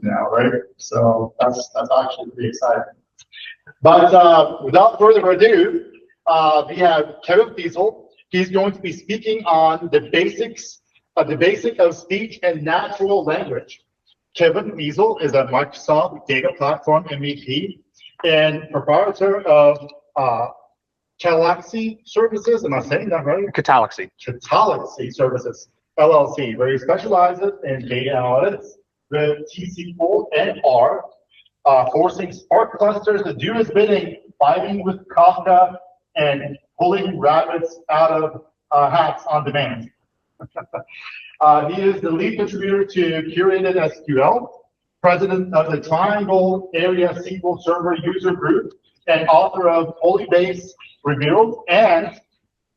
Right? So that's actually pretty exciting. But without further ado, we have Kevin Feasel. He's going to be speaking on the basic of speech and natural language. Kevin Feasel is a Microsoft Data Platform MVP and proprietor of Galaxy Services. Am I saying that right? Galaxy Services, LLC, where he specializes in data analytics with TC4 and R, forcing Spark clusters to do his bidding, fighting with Kafka, and pulling rabbits out of hats on demand. He is the lead contributor to Curated SQL, president of the Triangle Area SQL Server User Group, and author of Polybase Revealed, and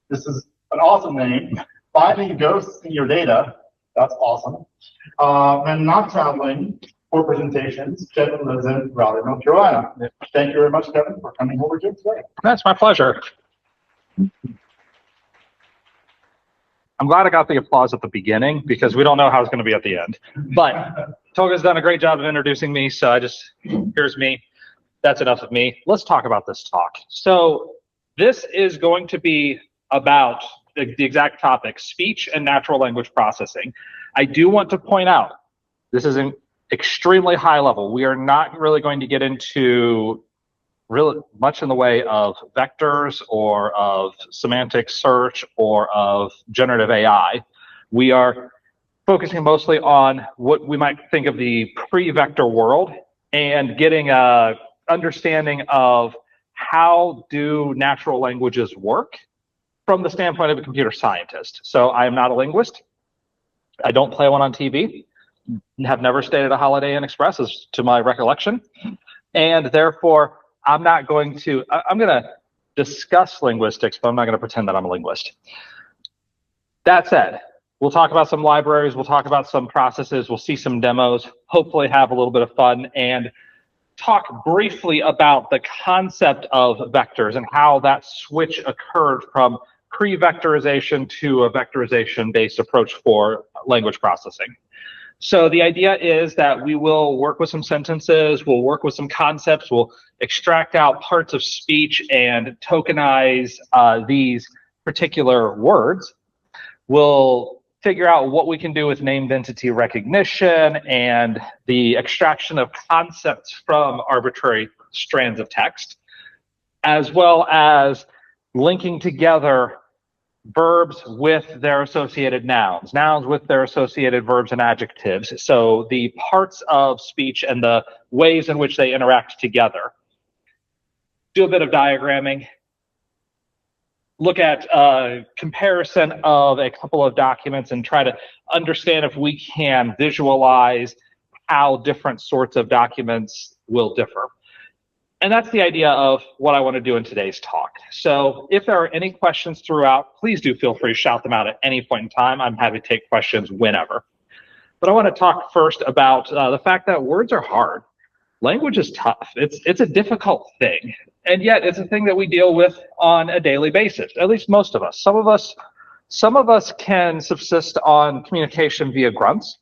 this is an awesome name, Finding Ghosts in Your Data. That's awesome. And not traveling for presentations. Kevin lives in Raleigh, North Carolina. Thank you very much, Kevin, for coming over here today. That's my pleasure. I'm glad I got the applause at the beginning because we don't know how it's going to be at the end. But Toga's done a great job of introducing me, so here's me. That's enough of me. Let's talk about this talk. So this is going to be about the exact topic, speech and natural language processing. I do want to point out, this is an extremely high level. We are not really going to get into really much in the way of vectors or of semantic search or of generative AI. We are focusing mostly on what we might think of the pre-vector world and getting a understanding of how do natural languages work from the standpoint of a computer scientist. So I am not a linguist. I don't play one on TV. Have never stayed at a Holiday Inn Express, as to my recollection. And therefore, I'm going to discuss linguistics, but I'm not going to pretend that I'm a linguist. That said, we'll talk about some libraries, we'll talk about some processes, we'll see some demos, hopefully have a little bit of fun, and talk briefly about the concept of vectors and how that switch occurred from pre-vectorization to a vectorization-based approach for language processing. So the idea is that we will work with some sentences, we'll work with some concepts, we'll extract out parts of speech and tokenize these particular words. We'll figure out what we can do with named entity recognition and the extraction of concepts from arbitrary strands of text, as well as linking together verbs with their associated nouns, nouns with their associated verbs and adjectives. So the parts of speech and the ways in which they interact together. Do a bit of diagramming. Look at a comparison of a couple of documents and try to understand if we can visualize how different sorts of documents will differ. And that's the idea of what I want to do in today's talk. So if there are any questions throughout, please do feel free to shout them out at any point in time. I'm happy to take questions whenever. But I want to talk first about the fact that words are hard. Language is tough. It's a difficult thing. And yet it's a thing that we deal with on a daily basis, at least most of us. Some of us can subsist on communication via grunts.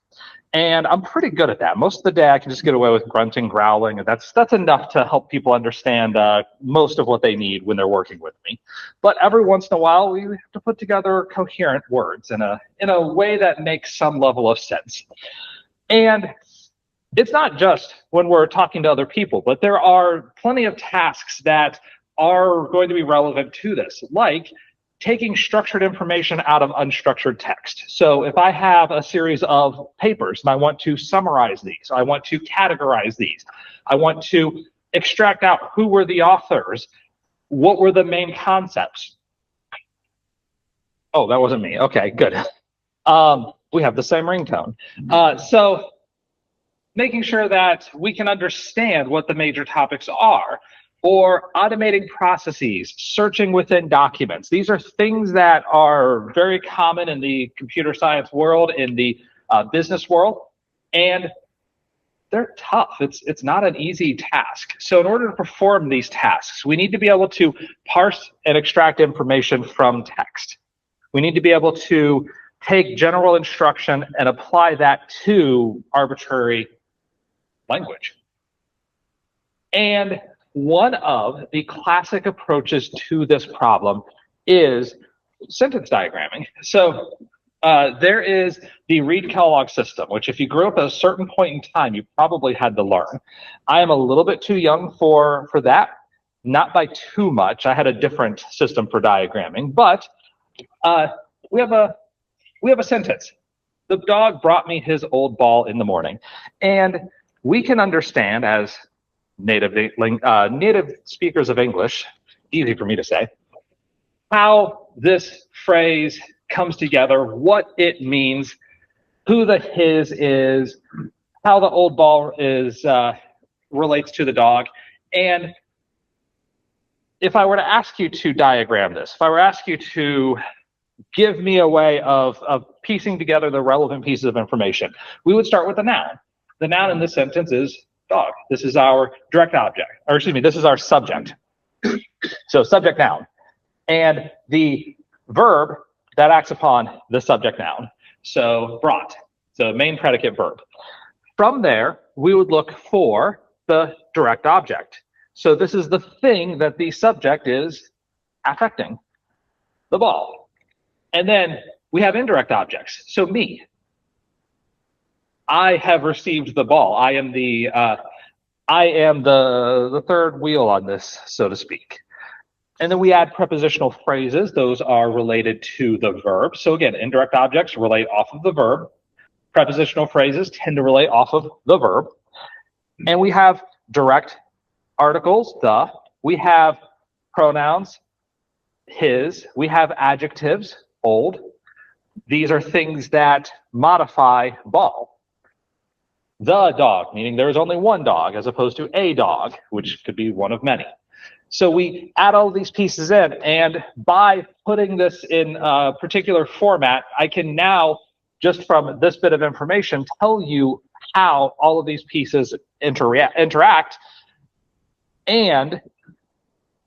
And I'm pretty good at that. Most of the day I can just get away with grunting, growling, and that's enough to help people understand most of what they need when they're working with me. But every once in a while we have to put together coherent words in a way that makes some level of sense. And it's not just when we're talking to other people, but there are plenty of tasks that are going to be relevant to this, like taking structured information out of unstructured text. So if I have a series of papers and I want to summarize these, I want to categorize these, I want to extract out who were the authors, what were the main concepts. Oh, that wasn't me. Okay, good. We have the same ringtone. So making sure that we can understand what the major topics are, or automating processes, searching within documents. These are things that are very common in the computer science world, in the business world, and they're tough. It's not an easy task. So in order to perform these tasks, we need to be able to parse and extract information from text. We need to be able to take general instruction and apply that to arbitrary language. And one of the classic approaches to this problem is sentence diagramming. So there is the Reed-Kellogg system, which if you grew up at a certain point in time, you probably had to learn. I am a little bit too young for that, not by too much. I had a different system for diagramming, but we have a sentence. The dog brought me his old ball in the morning. And we can understand as native speakers of English, easy for me to say, how this phrase comes together, what it means, who the his is, how the old ball is relates to the dog. And if I were to ask you to diagram this, if I were to ask you to give me a way of piecing together the relevant pieces of information, we would start with the noun. The noun in this sentence is dog. This is our direct object, or excuse me, this is our subject. So subject noun. And the verb that acts upon the subject noun. So brought, so main predicate verb. From there, we would look for the direct object. So this is the thing that the subject is affecting, the ball. And then we have indirect objects. So me. I have received the ball. I am the third wheel on this, so to speak. And then we add prepositional phrases. Those are related to the verb. So again, indirect objects relate off of the verb. Prepositional phrases tend to relate off of the verb. And we have direct articles, the. We have pronouns, his. We have adjectives, old. These are things that modify ball. The dog, meaning there is only one dog, as opposed to a dog, which could be one of many. So we add all these pieces in, and by putting this in a particular format, I can now, just from this bit of information, tell you how all of these pieces interact, and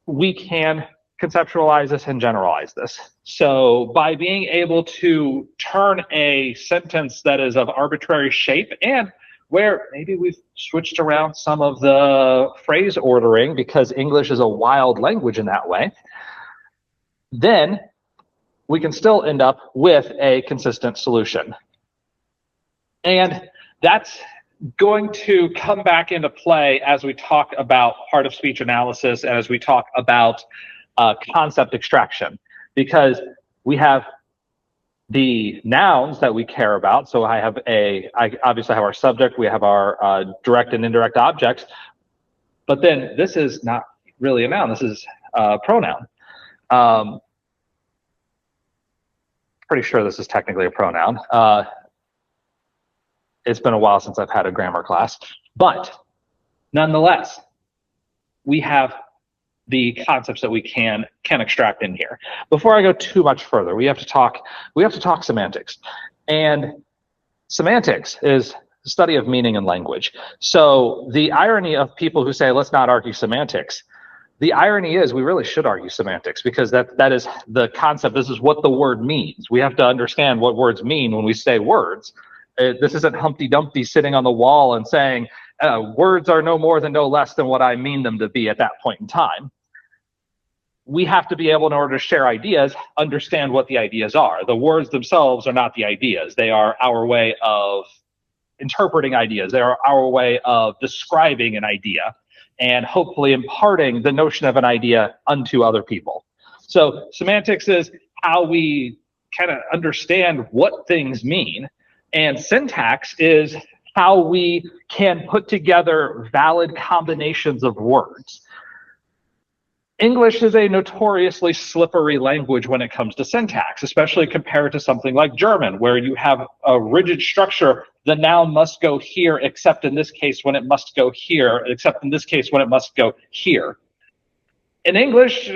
we can conceptualize this and generalize this. So by being able to turn a sentence that is of arbitrary shape, and where maybe we've switched around some of the phrase ordering because English is a wild language in that way, then we can still end up with a consistent solution. And that's going to come back into play as we talk about part of speech analysis and as we talk about concept extraction, because we have the nouns that we care about. So I obviously have our subject, we have our direct and indirect objects, but then this is not really a noun, this is a pronoun. Pretty sure this is technically a pronoun. It's been a while since I've had a grammar class, but nonetheless, we have the concepts that we can extract in here. Before I go too much further, we have to talk semantics. And semantics is the study of meaning in language. So the irony of people who say, let's not argue semantics, the irony is we really should argue semantics, because that is the concept. This is what the word means. We have to understand what words mean when we say words. This isn't Humpty Dumpty sitting on the wall and saying, words are no more than no less than what I mean them to be at that point in time. We have to be able, in order to share ideas, understand what the ideas are. The words themselves are not the ideas. They are our way of interpreting ideas. They are our way of describing an idea and hopefully imparting the notion of an idea unto other people. So semantics is how we kind of understand what things mean, and syntax is how we can put together valid combinations of words. English is a notoriously slippery language when it comes to syntax, especially compared to something like German, where you have a rigid structure. The noun must go here, except in this case when it must go here, except in this case when it must go here. In English,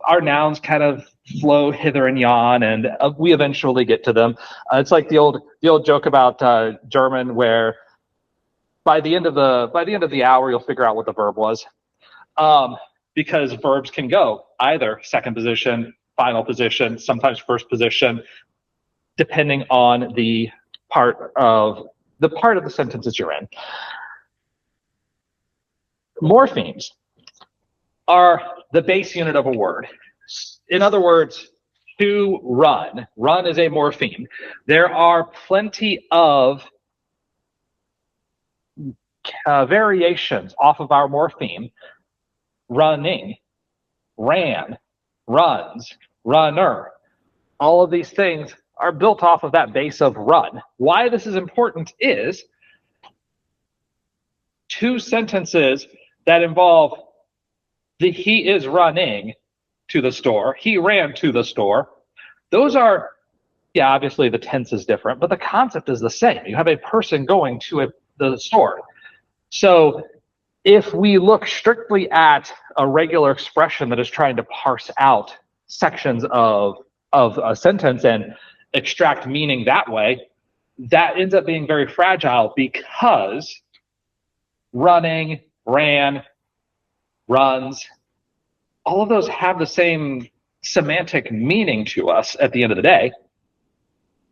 our nouns kind of flow hither and yon, and we eventually get to them. It's like the old joke about German, where by the end of the hour, you'll figure out what the verb was. Because verbs can go either second position, final position, sometimes first position, depending on the part of the sentence that you're in. Morphemes are the base unit of a word. In other words, to run. Run is a morpheme. There are plenty of variations off of our morpheme. Running, ran, runs, runner. All of these things are built off of that base of run. Why this is important is two sentences that involve the he is running to the store, he ran to the store. Those are, yeah, obviously the tense is different, but the concept is the same. You have a person going to the store. So if we look strictly at a regular expression that is trying to parse out sections of a sentence and extract meaning that way, that ends up being very fragile because running, ran, runs, all of those have the same semantic meaning to us at the end of the day.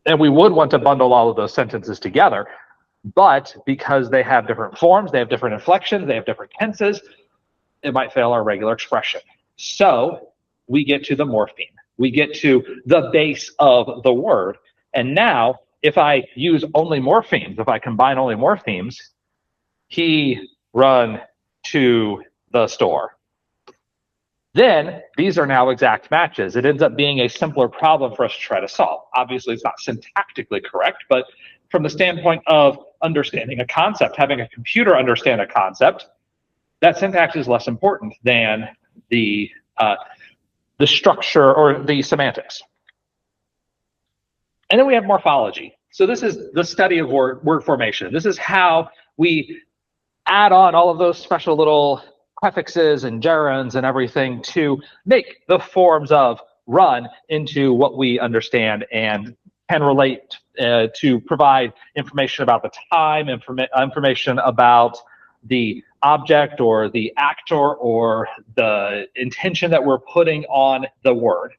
And we would want to bundle all of those sentences together. But because they have different forms, they have different inflections, they have different tenses, it might fail our regular expression. So we get to the morpheme. We get to the base of the word. And now, if I use only morphemes, if I combine only morphemes, he run to the store. Then these are now exact matches. It ends up being a simpler problem for us to try to solve. Obviously, it's not syntactically correct, but from the standpoint of understanding a concept, having a computer understand a concept, that syntax is less important than the structure or the semantics. And then we have morphology. So this is the study of word formation. This is how we add on all of those special little prefixes and gerunds and everything to make the forms of run into what we understand and can relate to provide information about the time, information about the object or the actor or the intention that we're putting on the word.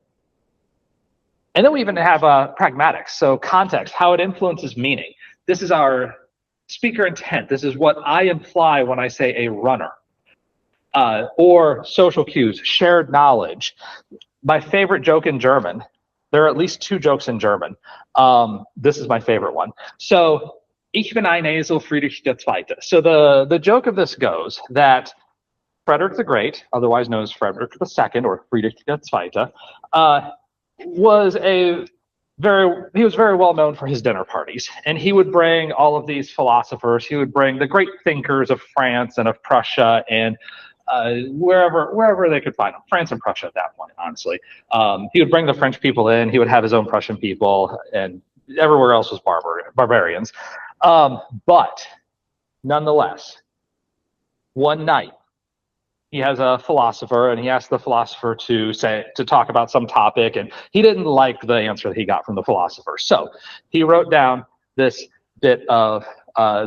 And then we even have pragmatics, so context, how it influences meaning. This is our speaker intent. This is what I imply when I say a runner. Or social cues, shared knowledge. My favorite joke in German, there are at least two jokes in German. This is my favorite one. So, ich bin ein Esel, Friedrich der Zweite. So the joke of this goes that Frederick the Great, otherwise known as Frederick II or Friedrich der Zweite, was very well known for his dinner parties. And he would bring all of these philosophers. He would bring the great thinkers of France and of Prussia and wherever they could find them, France and Prussia at that point, honestly. He would bring the French people in, he would have his own Prussian people, and everywhere else was barbarians. But nonetheless, one night, he has a philosopher, and he asked the philosopher to talk about some topic, and he didn't like the answer that he got from the philosopher. So he wrote down this bit of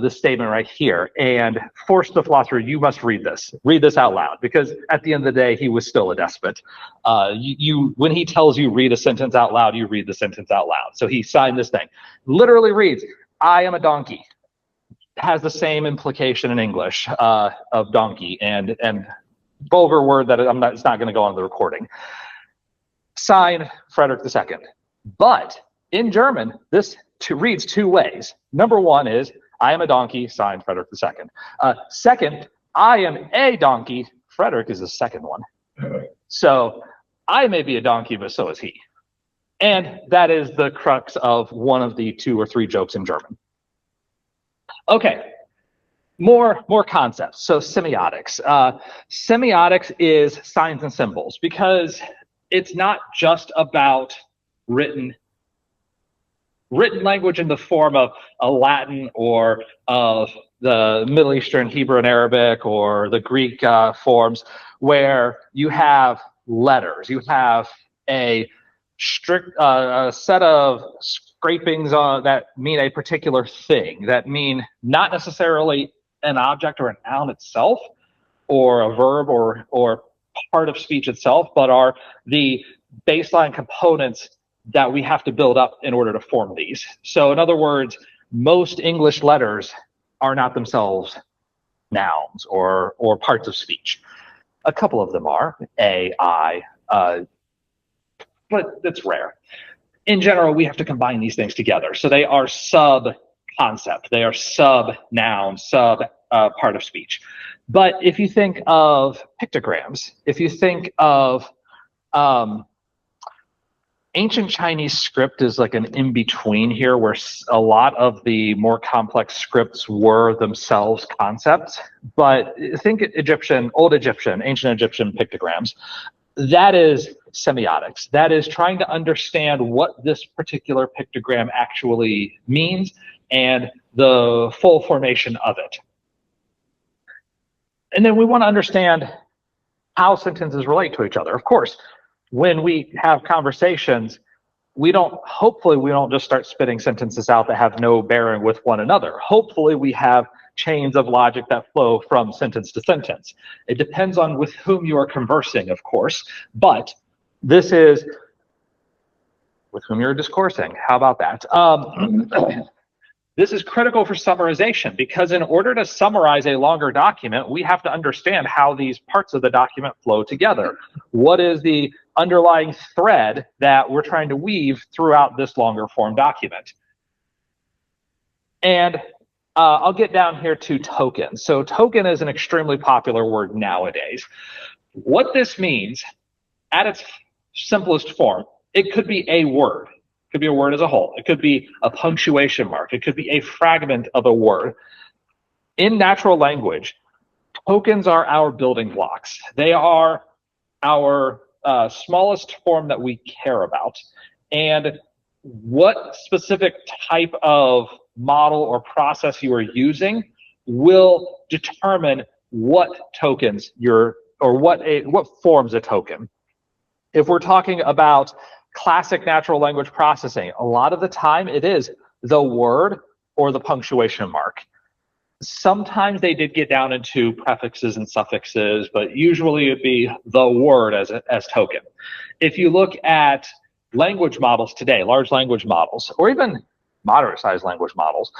this statement right here and forced the philosopher, you must read this out loud, because at the end of the day, he was still a despot. When he tells you read a sentence out loud, you read the sentence out loud. So he signed this thing. Literally reads, I am a donkey. Has the same implication in English of donkey and vulgar word that it's not going to go on the recording. Signed Frederick II. But in German, this reads two ways. Number one is, I am a donkey, signed Frederick II. Second, I am a donkey, Frederick is the second one. So I may be a donkey, but so is he. And that is the crux of one of the two or three jokes in German. Okay, more concepts. So semiotics. Semiotics is signs and symbols, because it's not just about written language in the form of a Latin or of the Middle Eastern Hebrew and Arabic or the Greek forms, where you have letters, you have a strict set of scrapings that mean a particular thing, that mean not necessarily an object or a noun itself, or a verb or part of speech itself, but are the baseline components that we have to build up in order to form these. So in other words, most English letters are not themselves nouns or parts of speech. A couple of them are a, I, but that's rare. In general, we have to combine these things together. So they are sub-concept. They are sub-noun, sub-part of speech. But if you think of pictograms, if you think of ancient Chinese script is like an in-between here where a lot of the more complex scripts were themselves concepts. But think Egyptian, old Egyptian, ancient Egyptian pictograms. That is semiotics. That is trying to understand what this particular pictogram actually means and the full formation of it. And then we want to understand how sentences relate to each other. Of course, when we have conversations, hopefully we don't just start spitting sentences out that have no bearing with one another. Hopefully we have chains of logic that flow from sentence to sentence. It depends on with whom you are conversing, of course, but this is with whom you're discoursing. How about that? This is critical for summarization because in order to summarize a longer document, we have to understand how these parts of the document flow together. What is the underlying thread that we're trying to weave throughout this longer form document? And I'll get down here to token. So token is an extremely popular word nowadays. What this means, at its simplest form, it could be a word. It could be a word as a whole. It could be a punctuation mark. It could be a fragment of a word. In natural language, tokens are our building blocks. They are our smallest form that we care about. And what specific type of model or process you are using will determine what tokens what forms a token. If we're talking about classic natural language processing, a lot of the time it is the word or the punctuation mark. Sometimes they did get down into prefixes and suffixes, but usually it'd be the word as token. If you look at language models today, large language models, or even moderate-sized language models,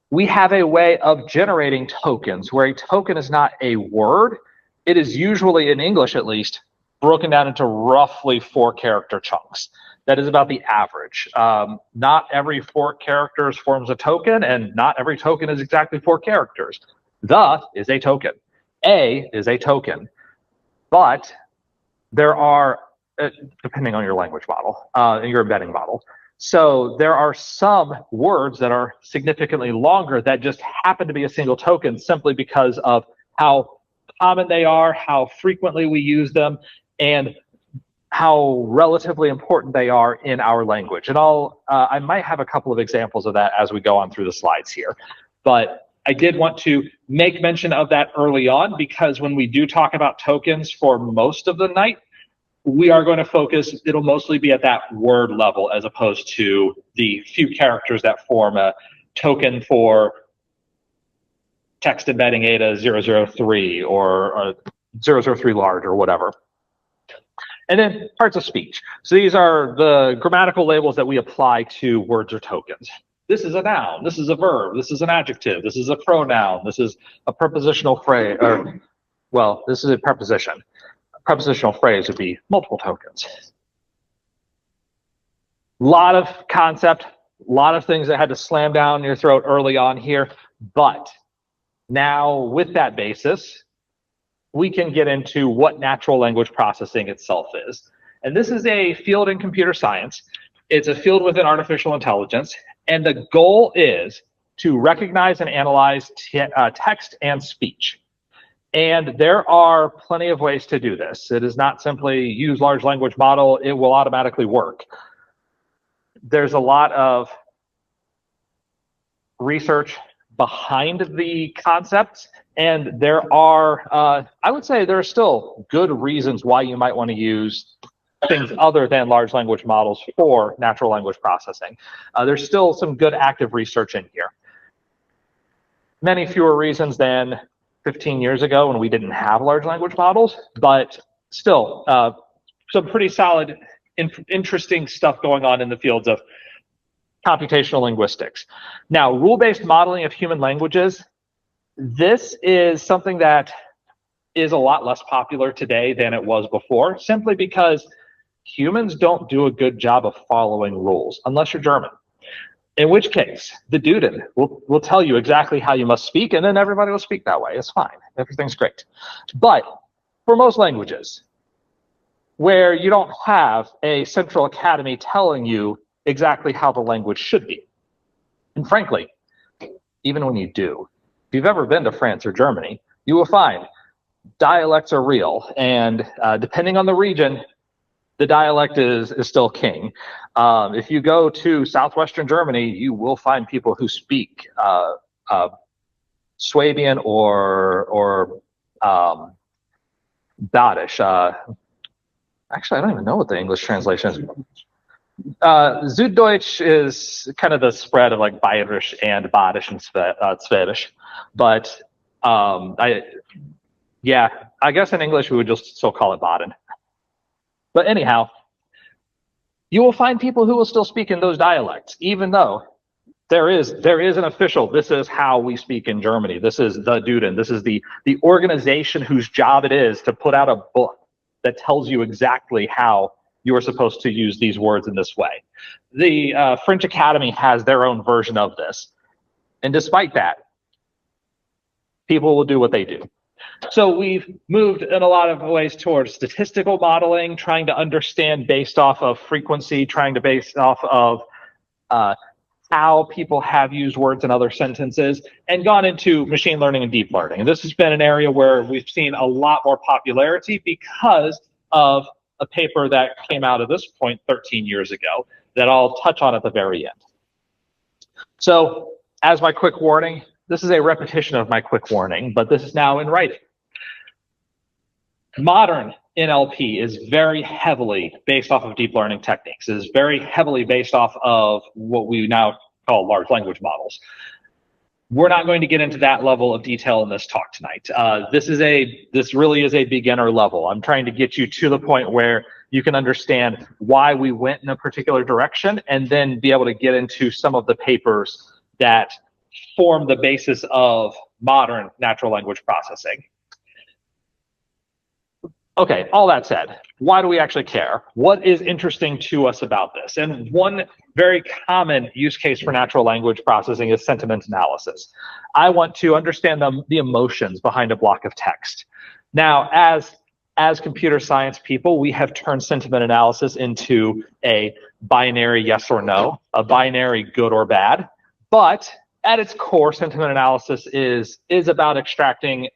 we have a way of generating tokens where a token is not a word. It is usually, in English at least, broken down into roughly 4-character chunks. That is about the average. Not every 4 characters forms a token, and not every token is exactly 4 characters. The is a token. A is a token. But there are, depending on your language model, your embedding model, so there are some words that are significantly longer that just happen to be a single token simply because of how common they are, how frequently we use them, and how relatively important they are in our language. And I might have a couple of examples of that as we go on through the slides here. But I did want to make mention of that early on because when we do talk about tokens for most of the night, we are going to focus, it'll mostly be at that word level as opposed to the few characters that form a token for text embedding ADA 003 or 003 large or whatever. And then parts of speech. So these are the grammatical labels that we apply to words or tokens. This is a noun, this is a verb, this is an adjective, this is a pronoun, this is a prepositional phrase, or, well, this is a preposition. A prepositional phrase would be multiple tokens. A lot of concept, a lot of things that had to slam down your throat early on here, but now with that basis, we can get into what natural language processing itself is. And this is a field in computer science. It's a field within artificial intelligence. And the goal is to recognize and analyze text and speech. And there are plenty of ways to do this. It is not simply use large language model, it will automatically work. There's a lot of research behind the concepts, and there are, I would say there are still good reasons why you might want to use things other than large language models for natural language processing. There's still some good active research in here. Many fewer reasons than 15 years ago when we didn't have large language models, but still some pretty solid, interesting stuff going on in the fields of computational linguistics. Now, rule-based modeling of human languages This is something that is a lot less popular today than it was before, simply because humans don't do a good job of following rules, unless you're German. In which case, the Duden will tell you exactly how you must speak, and then everybody will speak that way. It's fine. Everything's great. But for most languages, where you don't have a central academy telling you exactly how the language should be, and frankly, even when you do, if you've ever been to France or Germany, you will find dialects are real, and depending on the region, the dialect is still king. If you go to southwestern Germany, you will find people who speak Swabian or Badisch. Actually, I don't even know what the English translation is. Süddeutsch is kind of the spread of like Bayerisch and Badisch and Schwäbisch, but I guess in English we would just still call it Baden. But anyhow, you will find people who will still speak in those dialects, even though there is an official, this is how we speak in Germany. This is the Duden. This is the organization whose job it is to put out a book that tells you exactly how you are supposed to use these words in this way. The French Academy has their own version of this. And despite that, people will do what they do. So we've moved in a lot of ways towards statistical modeling, trying to understand based off of frequency, trying to base off of how people have used words in other sentences, and gone into machine learning and deep learning. And this has been an area where we've seen a lot more popularity because of a paper that came out at this point 13 years ago that I'll touch on at the very end. So as my quick warning, this is a repetition of my quick warning, but this is now in writing. Modern NLP is very heavily based off of deep learning techniques. It is very heavily based off of what we now call large language models. We're not going to get into that level of detail in this talk tonight. This really is a beginner level. I'm trying to get you to the point where you can understand why we went in a particular direction and then be able to get into some of the papers that form the basis of modern natural language processing. Okay, all that said, why do we actually care? What is interesting to us about this? And one very common use case for natural language processing is sentiment analysis. I want to understand the emotions behind a block of text. Now, as computer science people, we have turned sentiment analysis into a binary yes or no, a binary good or bad. But at its core, sentiment analysis is about extracting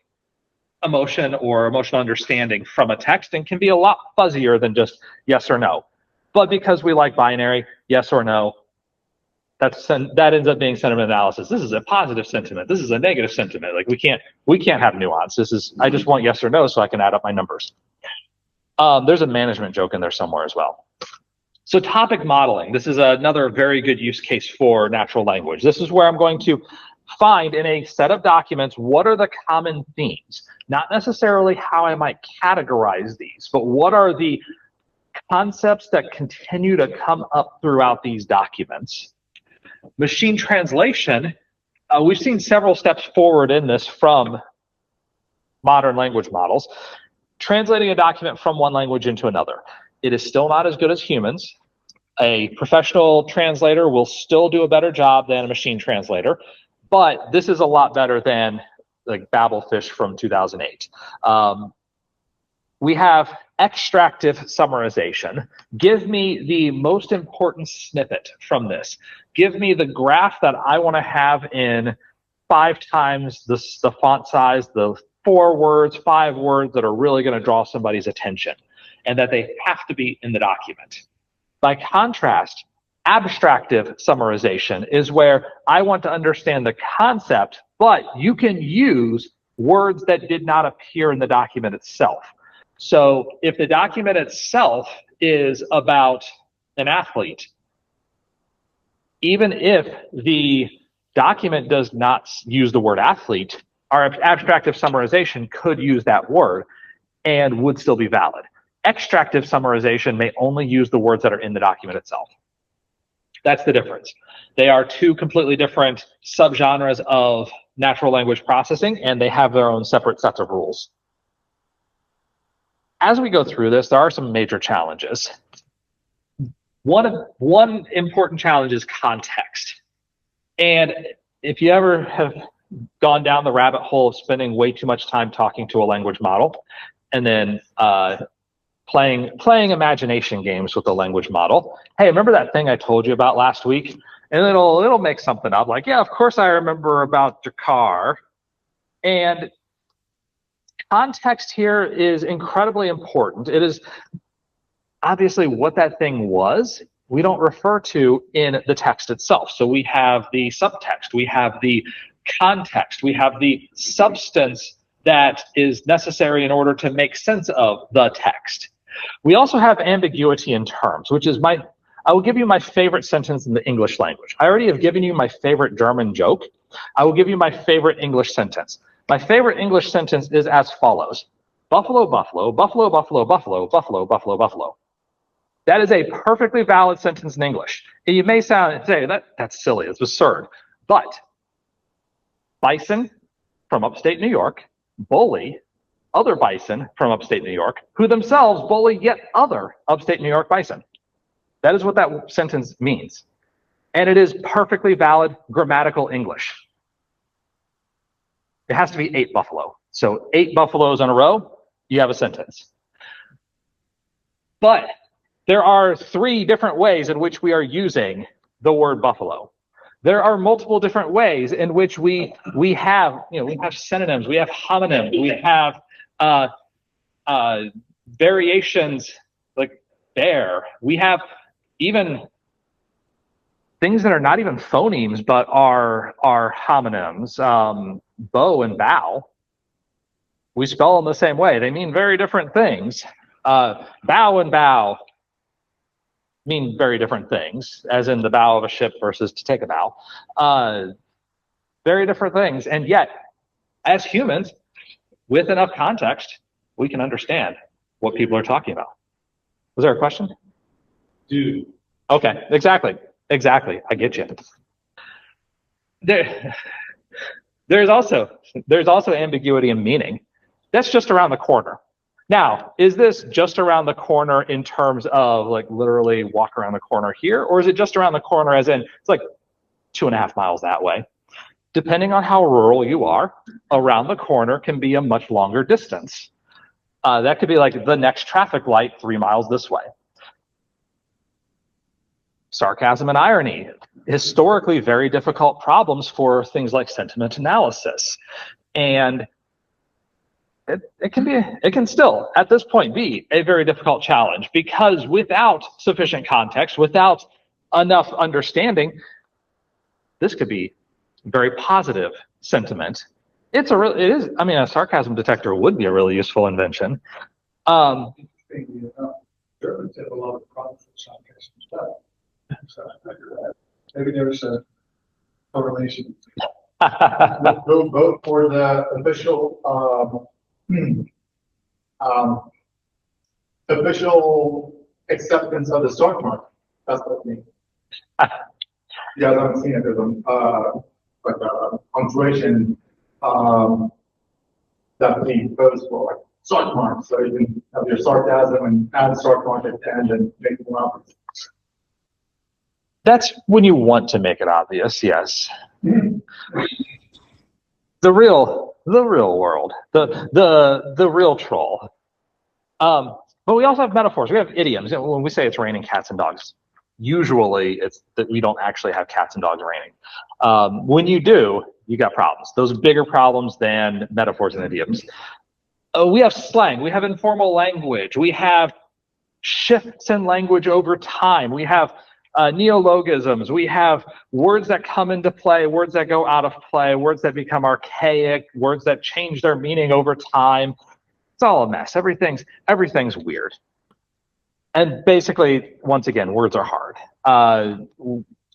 emotion or emotional understanding from a text and can be a lot fuzzier than just yes or no. But because we like binary, yes or no, that ends up being sentiment analysis. This is a positive sentiment. This is a negative sentiment. Like we can't have nuance. I just want yes or no so I can add up my numbers. There's a management joke in there somewhere as well. So topic modeling, this is another very good use case for natural language. This is where I'm going to find in a set of documents what are the common themes, not necessarily how I might categorize these, but what are the concepts that continue to come up throughout these documents. Machine translation, we've seen several steps forward in this from modern language models. Translating a document from one language into another. It is still not as good as humans. A professional translator will still do a better job than a machine translator, but this is a lot better than like Babelfish from 2008. We have extractive summarization. Give me the most important snippet from this. Give me the graph that I want to have in 5 times the font size, the 4 words, 5 words that are really going to draw somebody's attention, and that they have to be in the document. By contrast, abstractive summarization is where I want to understand the concept, but you can use words that did not appear in the document itself. So if the document itself is about an athlete, even if the document does not use the word athlete, our abstractive summarization could use that word and would still be valid. Extractive summarization may only use the words that are in the document itself. That's the difference. They are 2 completely different subgenres of natural language processing, and they have their own separate sets of rules. As we go through this, there are some major challenges. One important challenge is context. And if you ever have gone down the rabbit hole of spending way too much time talking to a language model and then playing imagination games with the language model. Hey, remember that thing I told you about last week? And it'll make something up like, yeah, of course I remember about your car. And context here is incredibly important. It is obviously what that thing was. We don't refer to in the text itself. So we have the subtext, we have the context, we have the substance that is necessary in order to make sense of the text. We also have ambiguity in terms, which is I will give you my favorite sentence in the English language. I already have given you my favorite German joke. I will give you my favorite English sentence. My favorite English sentence is as follows. Buffalo, buffalo, buffalo, buffalo, buffalo, buffalo, buffalo, buffalo. That is a perfectly valid sentence in English. And you may say, that's silly, it's absurd. But bison from upstate New York bully other bison from upstate New York, who themselves bully yet other upstate New York bison. That is what that sentence means. And it is perfectly valid grammatical English. It has to be 8 buffalo. So 8 buffaloes in a row, you have a sentence. But there are 3 different ways in which we are using the word buffalo. There are multiple different ways in which we have synonyms, we have homonyms, we have variations like bear. We have even things that are not even phonemes but are homonyms. Bow and bow, we spell them the same way. They mean very different things. Bow and bow mean very different things, as in the bow of a ship versus to take a bow. Very different things, and yet, as humans, with enough context, we can understand what people are talking about. Was there a question? Dude. Okay, exactly. I get you. There's also ambiguity in meaning. That's just around the corner. Now, is this just around the corner in terms of like literally walk around the corner here, or is it just around the corner as in it's like 2.5 miles that way? Depending on how rural you are, around the corner can be a much longer distance. That could be like the next traffic light 3 miles this way. Sarcasm and irony, historically very difficult problems for things like sentiment analysis. And it can still, at this point, be a very difficult challenge, because without sufficient context, without enough understanding, this could be very positive sentiment. A sarcasm detector would be a really useful invention. Germans have a lot of problems with sarcasm stuff. So maybe there's a correlation. We'll vote for the official official acceptance of the stock market. That's what I mean. You guys haven't seen it. There's a punctuation that being posed for like stock marks. So you can have your sarcasm and add stock market at the end and make it more obvious. That's when you want to make it obvious, yes. The real world, the real troll. But we also have metaphors. We have idioms. When we say it's raining cats and dogs, usually it's that we don't actually have cats and dogs raining. When you do, you got problems. Those are bigger problems than metaphors and idioms. We have slang. We have informal language. We have shifts in language over time. We have neologisms. We have words that come into play, words that go out of play, words that become archaic, words that change their meaning over time. It's all a mess. Everything's weird. And basically, once again, words are hard.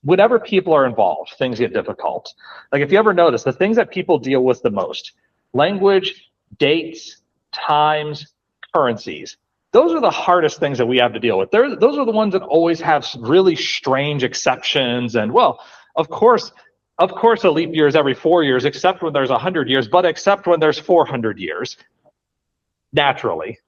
Whenever people are involved, things get difficult. Like if you ever notice, the things that people deal with the most, language, dates, times, currencies, those are the hardest things that we have to deal with. Those are the ones that always have really strange exceptions. And well, of course, Of course, a leap year is every 4 years, except when there's 100 years, but except when there's 400 years, naturally.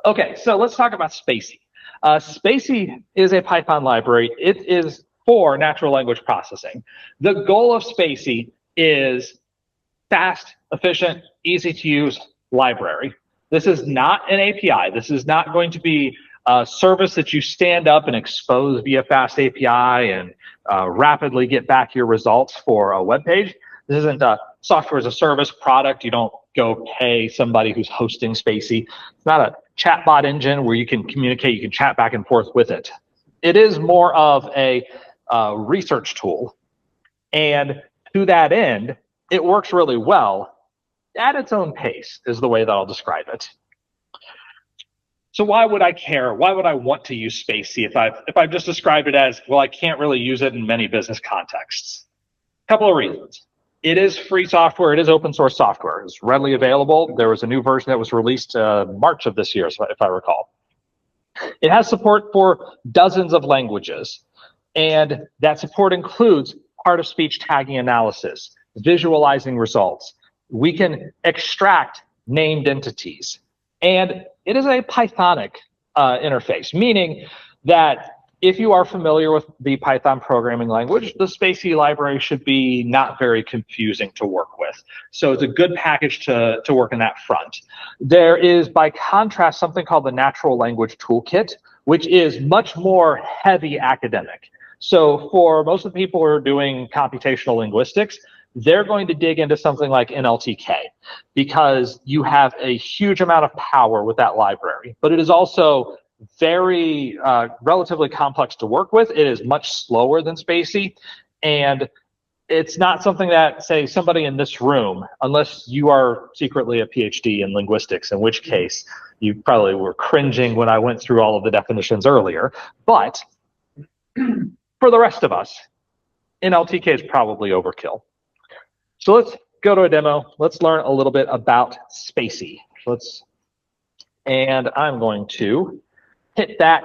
Okay, so let's talk about spaCy. spaCy is a Python library. It is for natural language processing. The goal of spaCy is fast, efficient, easy to use library. This is not an API. This is not going to be a service that you stand up and expose via fast API and rapidly get back your results for a web page. This isn't a software as a service product. You don't go pay somebody who's hosting spaCy. It's not a chatbot engine where you can communicate, you can chat back and forth with it. It is more of a research tool. And to that end, it works really well at its own pace is the way that I'll describe it. So why would I care? Why would I want to use spaCy if I've just described it as, well, I can't really use it in many business contexts? A couple of reasons. It is free software. It is open source software. It's readily available. There was a new version that was released March of this year, if I recall. It has support for dozens of languages. And that support includes part-of-speech tagging analysis, visualizing results. We can extract named entities. And it is a Pythonic interface, meaning that if you are familiar with the Python programming language, the spaCy library should be not very confusing to work with. So it's a good package to work in that front. There is, by contrast, something called the Natural Language Toolkit, which is much more heavy academic. So for most of the people who are doing computational linguistics, they're going to dig into something like NLTK because you have a huge amount of power with that library. But it is also very relatively complex to work with. It is much slower than spaCy, and it's not something that, say, somebody in this room, unless you are secretly a PhD in linguistics, in which case you probably were cringing when I went through all of the definitions earlier. But for the rest of us, NLTK is probably overkill. So let's go to a demo. Let's learn a little bit about spaCy. And I'm going to hit that.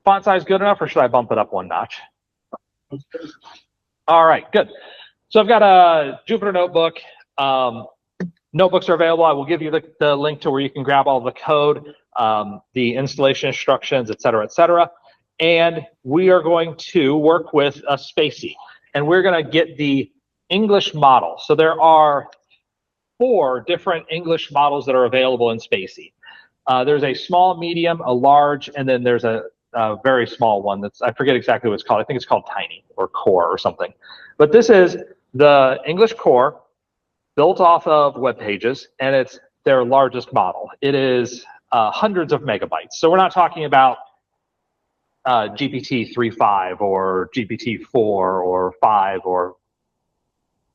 Font size good enough, or should I bump it up one notch? All right, good. So I've got a Jupyter notebook. Notebooks are available. I will give you the link to where you can grab all the code, the installation instructions, et cetera, et cetera. And we are going to work with a spaCy. And we're going to get the English model. So there are 4 different English models that are available in spaCy. There's a small, medium, a large, and then there's a very small one that's, I forget exactly what it's called. I think it's called Tiny or Core or something. But this is the English Core built off of web pages, and it's their largest model. It is hundreds of megabytes. So we're not talking about GPT 3.5 or GPT 4 or 5 or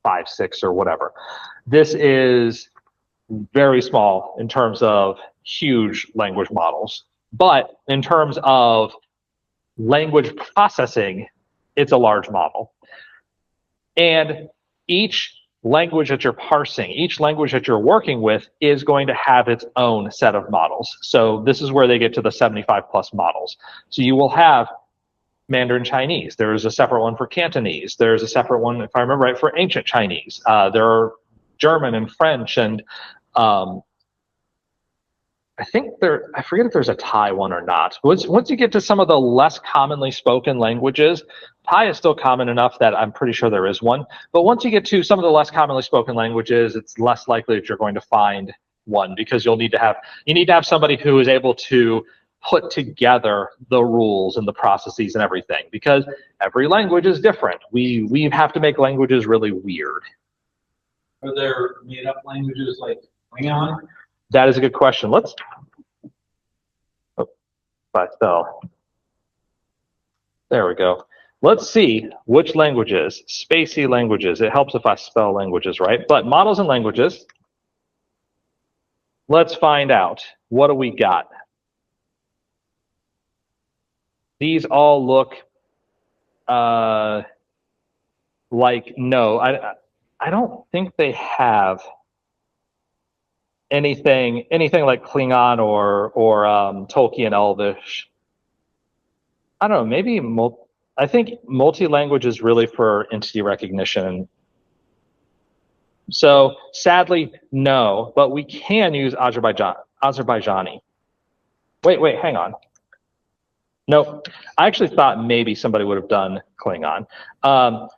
5.6 or whatever. This is very small in terms of huge language models. But in terms of language processing, it's a large model. And each language that you're parsing, each language that you're working with is going to have its own set of models. So this is where they get to the 75 plus models. So you will have Mandarin Chinese. There's a separate one for Cantonese. There's a separate one, if I remember right, for Ancient Chinese. There are German and French, and I forget if there's a Thai one or not. Once you get to some of the less commonly spoken languages, Thai is still common enough that I'm pretty sure there is one. But once you get to some of the less commonly spoken languages, it's less likely that you're going to find one, because you need to have somebody who is able to put together the rules and the processes and everything, because every language is different. We have to make languages really weird. Are there made-up languages like Klingon? That is a good question. There we go. Let's see which languages, spaCy languages. It helps if I spell languages right. But models and languages. Let's find out. What do we got? These all look like no. I don't think they have anything like Klingon or Tolkien Elvish. I don't know, maybe I think multi-language is really for entity recognition. So sadly, no, but we can use Azerbaijani. Wait, hang on. Nope. I actually thought maybe somebody would have done Klingon.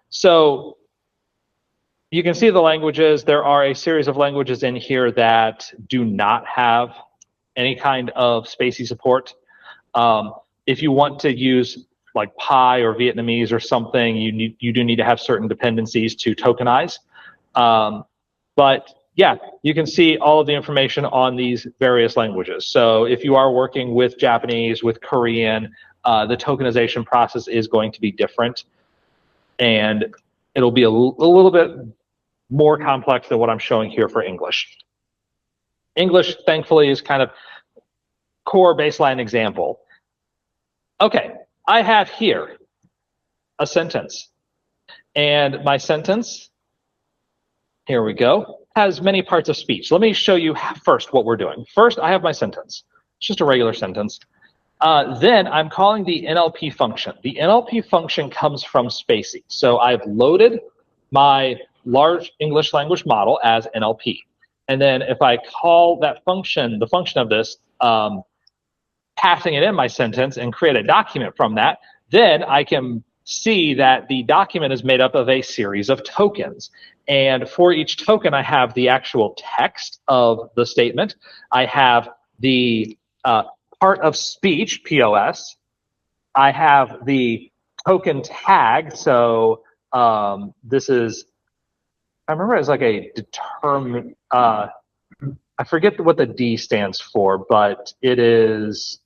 So you can see the languages. There are a series of languages in here that do not have any kind of spaCy support. If you want to use like Pi or Vietnamese or something, you do need to have certain dependencies to tokenize. But yeah, you can see all of the information on these various languages. So if you are working with Japanese, with Korean, the tokenization process is going to be different, and it'll be a little bit more complex than what I'm showing here for English. English, thankfully, is kind of core baseline example. Okay, I have here a sentence, and my sentence, here we go, has many parts of speech. Let me show you first what we're doing. First, I have my sentence. It's just a regular sentence. Then I'm calling the NLP function. The NLP function comes from spaCy. So I've loaded my large English language model as NLP. And then if I call that function, the function of this, passing it in my sentence and create a document from that, then I can see that the document is made up of a series of tokens. And for each token, I have the actual text of the statement. I have the part of speech, POS. I have the token tag. So this is, I remember it's like a determined, I forget what the D stands for, but it is,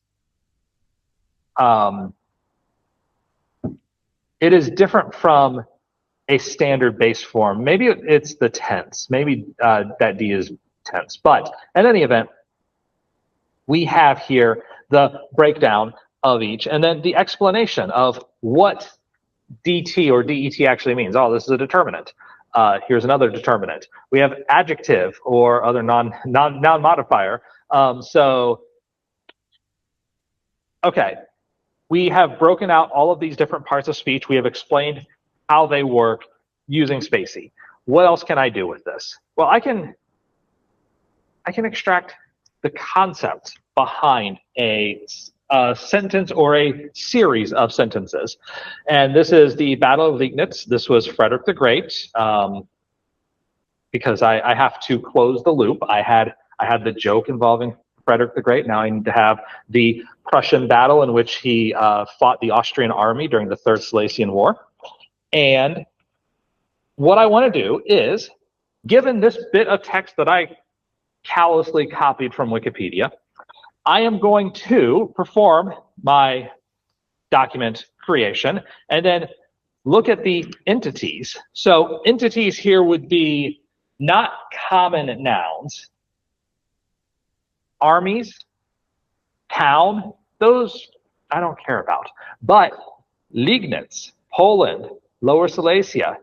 it is different from a standard base form. Maybe it's the tense. Maybe that D is tense. But in any event, we have here the breakdown of each, and then the explanation of what DT or DET actually means. Oh, this is a determinant. Here's another determinant. We have adjective or other non-modifier. Okay, we have broken out all of these different parts of speech. We have explained how they work using spaCy. What else can I do with this? Well, I can extract the concept behind a sentence or a series of sentences. And this is the Battle of Liegnitz. This was Frederick the Great. Because I have to close the loop. I had the joke involving Frederick the Great. Now I need to have the Prussian battle in which he fought the Austrian army during the Third Silesian War. And what I want to do is, given this bit of text that I callously copied from Wikipedia, I am going to perform my document creation and then look at the entities. So entities here would be not common nouns. Armies, town, those I don't care about. But Liegnitz, Poland, Lower Silesia,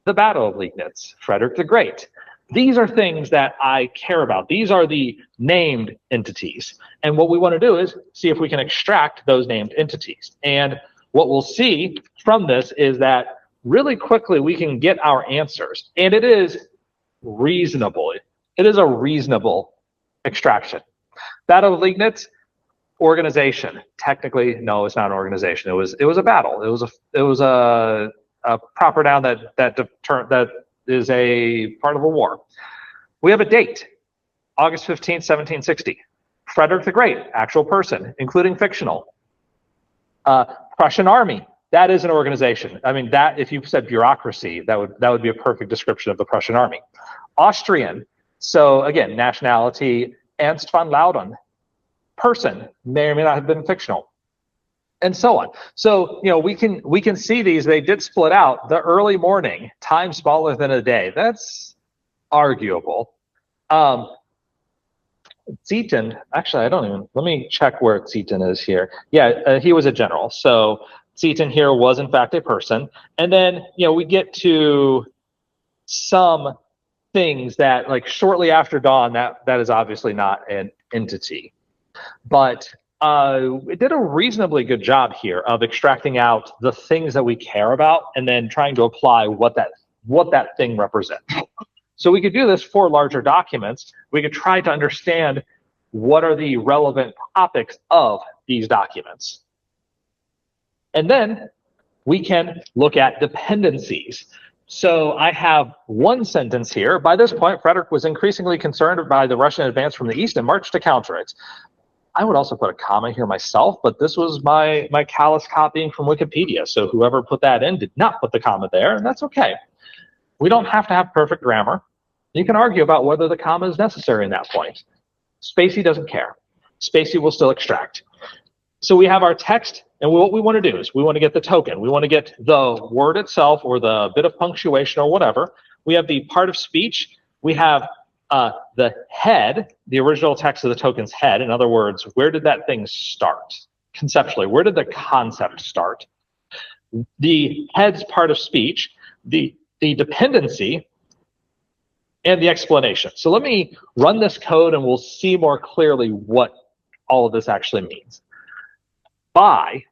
the Battle of Liegnitz, Frederick the Great. These are things that I care about. These are the named entities. And what we want to do is see if we can extract those named entities. And what we'll see from this is that really quickly we can get our answers. And it is reasonable. It is a reasonable extraction. Battle of Liegnitz, organization. Technically, no, it's not an organization. It was a battle. It was a proper noun that is a part of a war. We have a date, August 15th, 1760. Frederick the Great, actual person, including fictional. Prussian army, that is an organization. I mean, that if you said bureaucracy, that would be a perfect description of the Prussian army. Austrian, so again, nationality, Ernst von Lauden, person, may or may not have been fictional, and so on. So, you know, we can see these. They did split out. The early morning, time smaller than a day. That's arguable. Zieten, actually, let me check where Zieten is here. Yeah, he was a general. So Zieten here was in fact a person. And then, you know, we get to some things that, like, shortly after dawn, that is obviously not an entity. But it did a reasonably good job here of extracting out the things that we care about and then trying to apply what that thing represents. So we could do this for larger documents. We could try to understand what are the relevant topics of these documents. And then we can look at dependencies. So I have one sentence here. By this point, Frederick was increasingly concerned by the Russian advance from the east and marched to counter it. I would also put a comma here myself, but this was my callous copying from Wikipedia. So whoever put that in did not put the comma there, and that's okay. We don't have to have perfect grammar. You can argue about whether the comma is necessary in that point. spaCy doesn't care. spaCy will still extract. So we have our text, and what we want to do is we want to get the token. We want to get the word itself or the bit of punctuation or whatever. We have the part of speech. We have the head, the original text of the token's head. In other words, where did that thing start? Conceptually, where did the concept start? The head's part of speech, the dependency, and the explanation. So let me run this code and we'll see more clearly what all of this actually means. By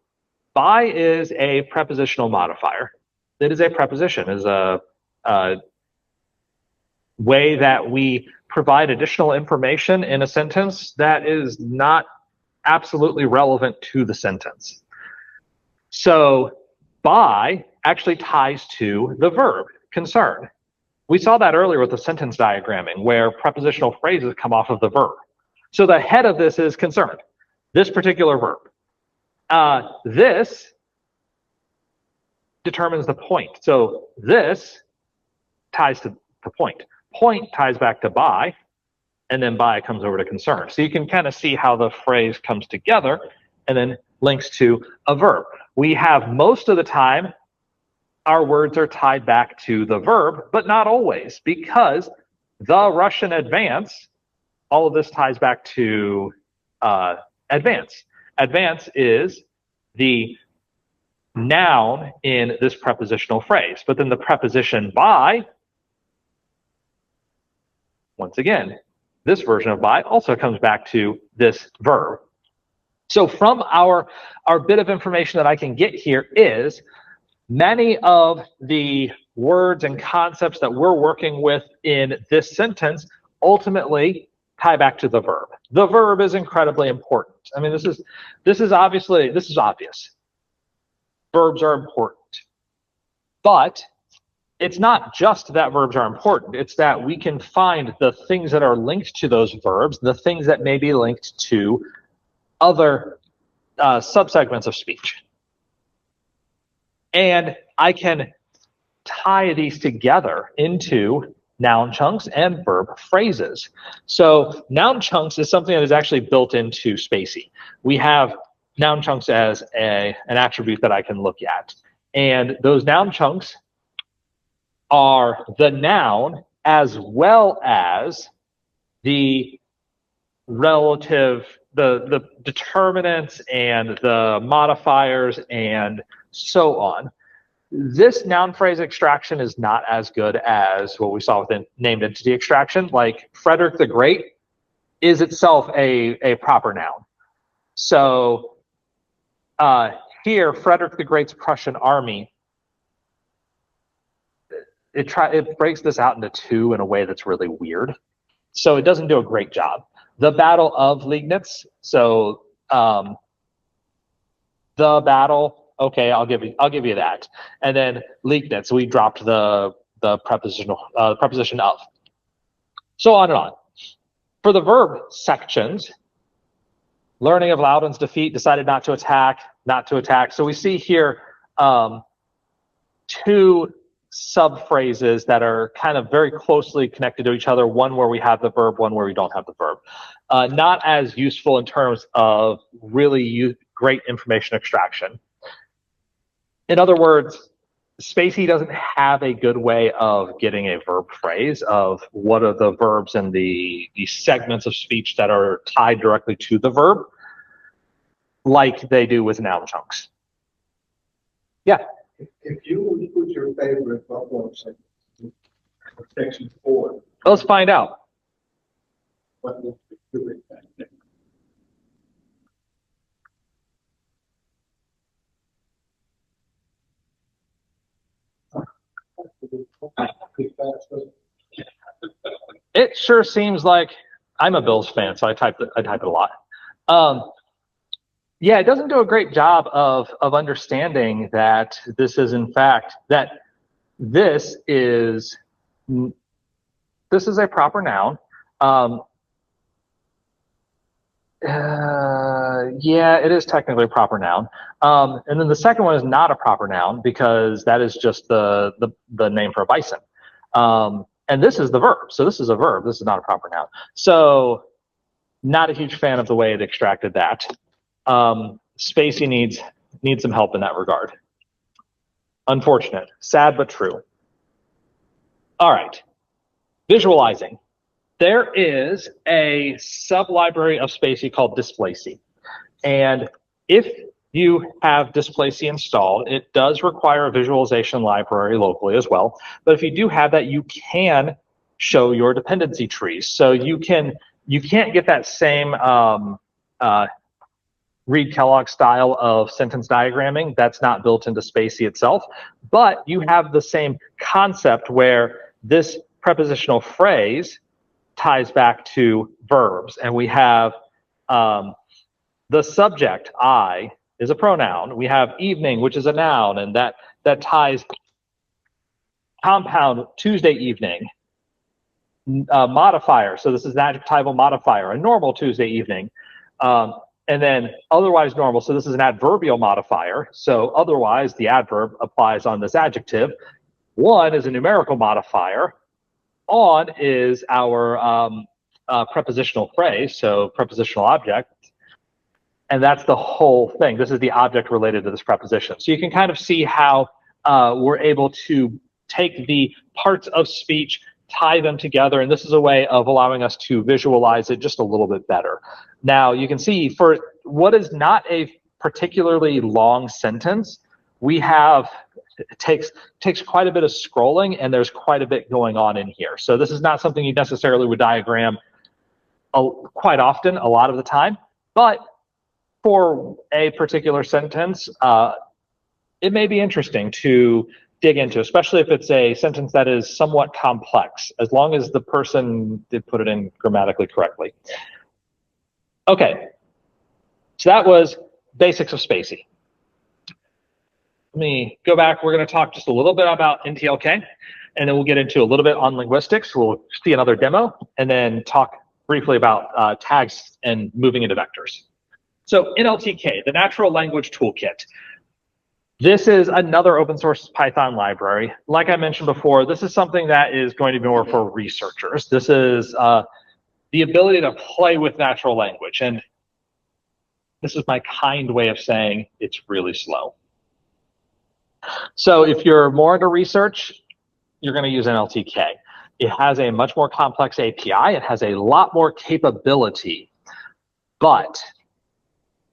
is a prepositional modifier. It is a preposition, is a way that we provide additional information in a sentence that is not absolutely relevant to the sentence. So by actually ties to the verb concern. We saw that earlier with the sentence diagramming where prepositional phrases come off of the verb. So the head of this is concerned, this particular verb. This determines the point. So this ties to the point. Point ties back to by, and then by comes over to concern. So you can kind of see how the phrase comes together and then links to a verb. We have most of the time our words are tied back to the verb, but not always, because the Russian advance, all of this ties back to advance. Advance is the noun in this prepositional phrase, but then the preposition by, once again, this version of by also comes back to this verb. So from our bit of information that I can get here is many of the words and concepts that we're working with in this sentence ultimately tie back to the verb. The verb is incredibly important. I mean, this is obvious. Verbs are important. But it's not just that verbs are important. It's that we can find the things that are linked to those verbs, the things that may be linked to other subsegments of speech. And I can tie these together into noun chunks and verb phrases. So noun chunks is something that is actually built into spaCy. We have noun chunks as an attribute that I can look at. And those noun chunks are the noun as well as the relative, the determinants and the modifiers and so on. This noun phrase extraction is not as good as what we saw with named entity extraction. Like Frederick the Great is itself a proper noun. So here, Frederick the Great's Prussian army, it breaks this out into two in a way that's really weird. So it doesn't do a great job. The Battle of Liegnitz, so the battle, okay, I'll give you that. And then Liegnitz, we dropped the preposition of. So on and on. For the verb sections, learning of Loudon's defeat, decided not to attack. So we see here two sub-phrases that are kind of very closely connected to each other, one where we have the verb, one where we don't have the verb. Not as useful in terms of really great information extraction. In other words, spaCy doesn't have a good way of getting a verb phrase of what are the verbs and the segments of speech that are tied directly to the verb like they do with noun chunks. Yeah. If you would put your favorite bubble section 4, Let's find out. what would you do with that? that's what. It sure seems like I'm a Bills fan, so I type it a lot. Yeah, it doesn't do a great job of understanding that this is in fact that this is a proper noun. Yeah, it is technically a proper noun. And then the second one is not a proper noun because that is just the name for a bison. And this is the verb. So this is a verb. This is not a proper noun. So not a huge fan of the way it extracted that. spaCy needs some help in that regard. Unfortunate. Sad but true. All right. Visualizing. There is a sub-library of spaCy called displaCy. And if you have displaCy installed, it does require a visualization library locally as well. But if you do have that, you can show your dependency trees. So you can't get that same Reed Kellogg style of sentence diagramming. That's not built into spaCy itself. But you have the same concept where this prepositional phrase ties back to verbs, and we have the subject I is a pronoun. We have evening, which is a noun, and that ties compound Tuesday evening. Modifier, so this is an adjectival modifier, a normal Tuesday evening, and then otherwise normal, so this is an adverbial modifier, so otherwise the adverb applies on this adjective. One is a numerical modifier. On is our prepositional phrase, so prepositional object, and that's the whole thing. This is the object related to this preposition. So you can kind of see how we're able to take the parts of speech, tie them together, and this is a way of allowing us to visualize it just a little bit better. Now you can see for what is not a particularly long sentence, we have it takes quite a bit of scrolling, and there's quite a bit going on in here. So this is not something you necessarily would diagram quite often, a lot of the time, but for a particular sentence, it may be interesting to dig into, especially if it's a sentence that is somewhat complex, as long as the person did put it in grammatically correctly. Okay, so that was basics of spaCy. Let me go back. We're going to talk just a little bit about NTLK, and then we'll get into a little bit on linguistics. We'll see another demo, and then talk briefly about tags and moving into vectors. So NLTK, the Natural Language Toolkit. This is another open source Python library. Like I mentioned before, this is something that is going to be more for researchers. This is the ability to play with natural language. And this is my kind way of saying it's really slow. So if you're more into research, you're going to use NLTK. It has a much more complex API. It has a lot more capability, but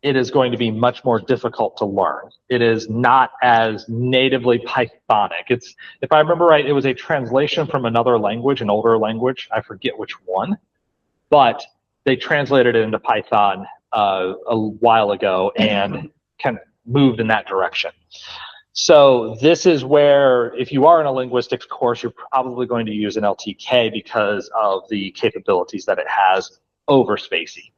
it is going to be much more difficult to learn. It is not as natively Pythonic. It's, if I remember right, it was a translation from another language, an older language. I forget which one, but they translated it into Python a while ago and kind of moved in that direction. So this is where, if you are in a linguistics course, you're probably going to use an LTK because of the capabilities that it has over spaCy.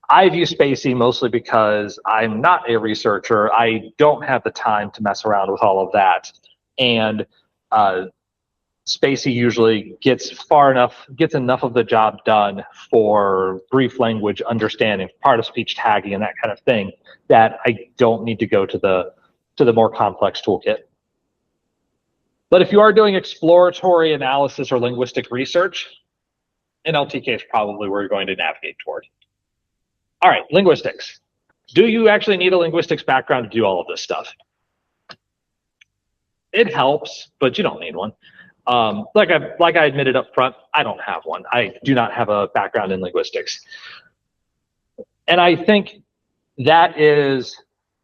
I've used spaCy mostly because I'm not a researcher. I don't have the time to mess around with all of that. And spaCy usually gets enough of the job done for brief language understanding, part of speech tagging and that kind of thing, that I don't need to go to the more complex toolkit. But if you are doing exploratory analysis or linguistic research, NLTK is probably where you're going to navigate toward. All right, linguistics. Do you actually need a linguistics background to do all of this stuff? It helps, but you don't need one. Like I admitted up front, I don't have one. I do not have a background in linguistics. And I think that is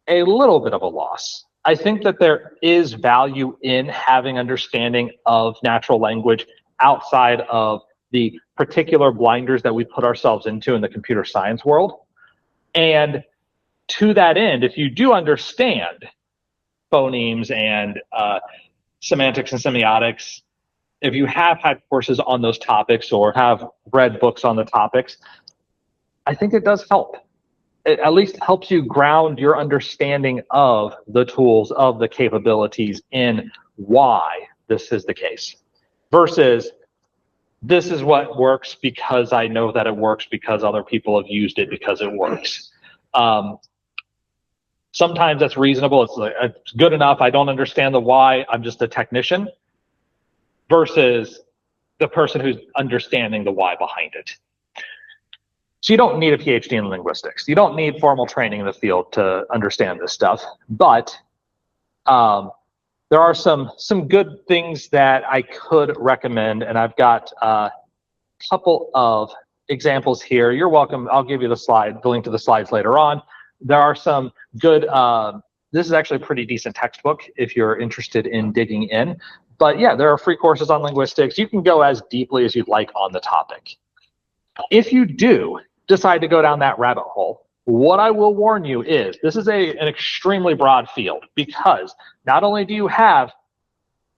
a little bit of a loss. I think that there is value in having understanding of natural language outside of the particular blinders that we put ourselves into in the computer science world. And to that end, if you do understand phonemes and semantics and semiotics, if you have had courses on those topics or have read books on the topics, I think it does help. It at least helps you ground your understanding of the tools, of the capabilities in why this is the case, versus this is what works because I know that it works because other people have used it because it works. Sometimes that's reasonable. It's like, it's good enough. I don't understand the why. I'm just a technician, versus the person who's understanding the why behind it. So you don't need a PhD in linguistics. You don't need formal training in the field to understand this stuff. But there are some good things that I could recommend, and I've got a couple of examples here. You're welcome. I'll give you the link to the slides later on. There are some good, this is actually a pretty decent textbook if you're interested in digging in. But yeah, there are free courses on linguistics. You can go as deeply as you'd like on the topic. If you do decide to go down that rabbit hole, what I will warn you is this is an extremely broad field, because not only do you have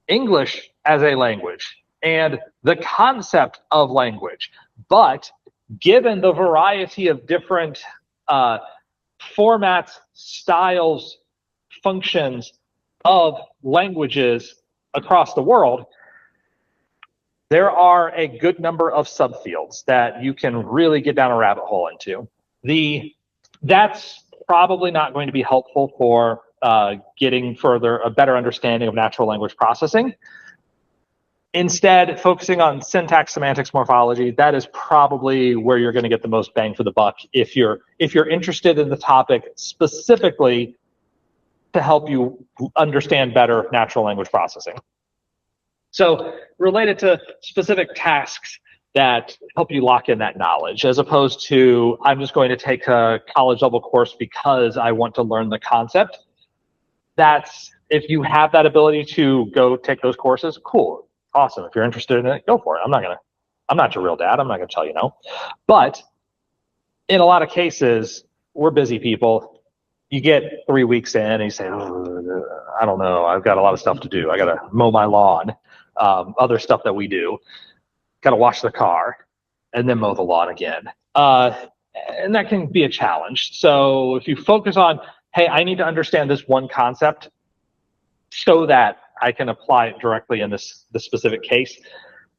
English as a language and the concept of language, but given the variety of different formats, styles, functions of languages across the world, there are a good number of subfields that you can really get down a rabbit hole into. That's probably not going to be helpful for getting a better understanding of natural language processing. Instead, focusing on syntax, semantics, morphology, that is probably where you're going to get the most bang for the buck if you're interested in the topic specifically to help you understand better natural language processing. So related to specific tasks that help you lock in that knowledge, as opposed to I'm just going to take a college level course because I want to learn the concept. That's, if you have that ability to go take those courses, cool, awesome. If you're interested in it, go for it. I'm not your real dad. I'm not gonna tell you no. But in a lot of cases, we're busy people. You get 3 weeks in and you say, oh, I don't know, I've got a lot of stuff to do. I gotta mow my lawn, other stuff that we do. Gotta wash the car and then mow the lawn again. And that can be a challenge. So if you focus on, hey, I need to understand this one concept so that I can apply it directly in this specific case,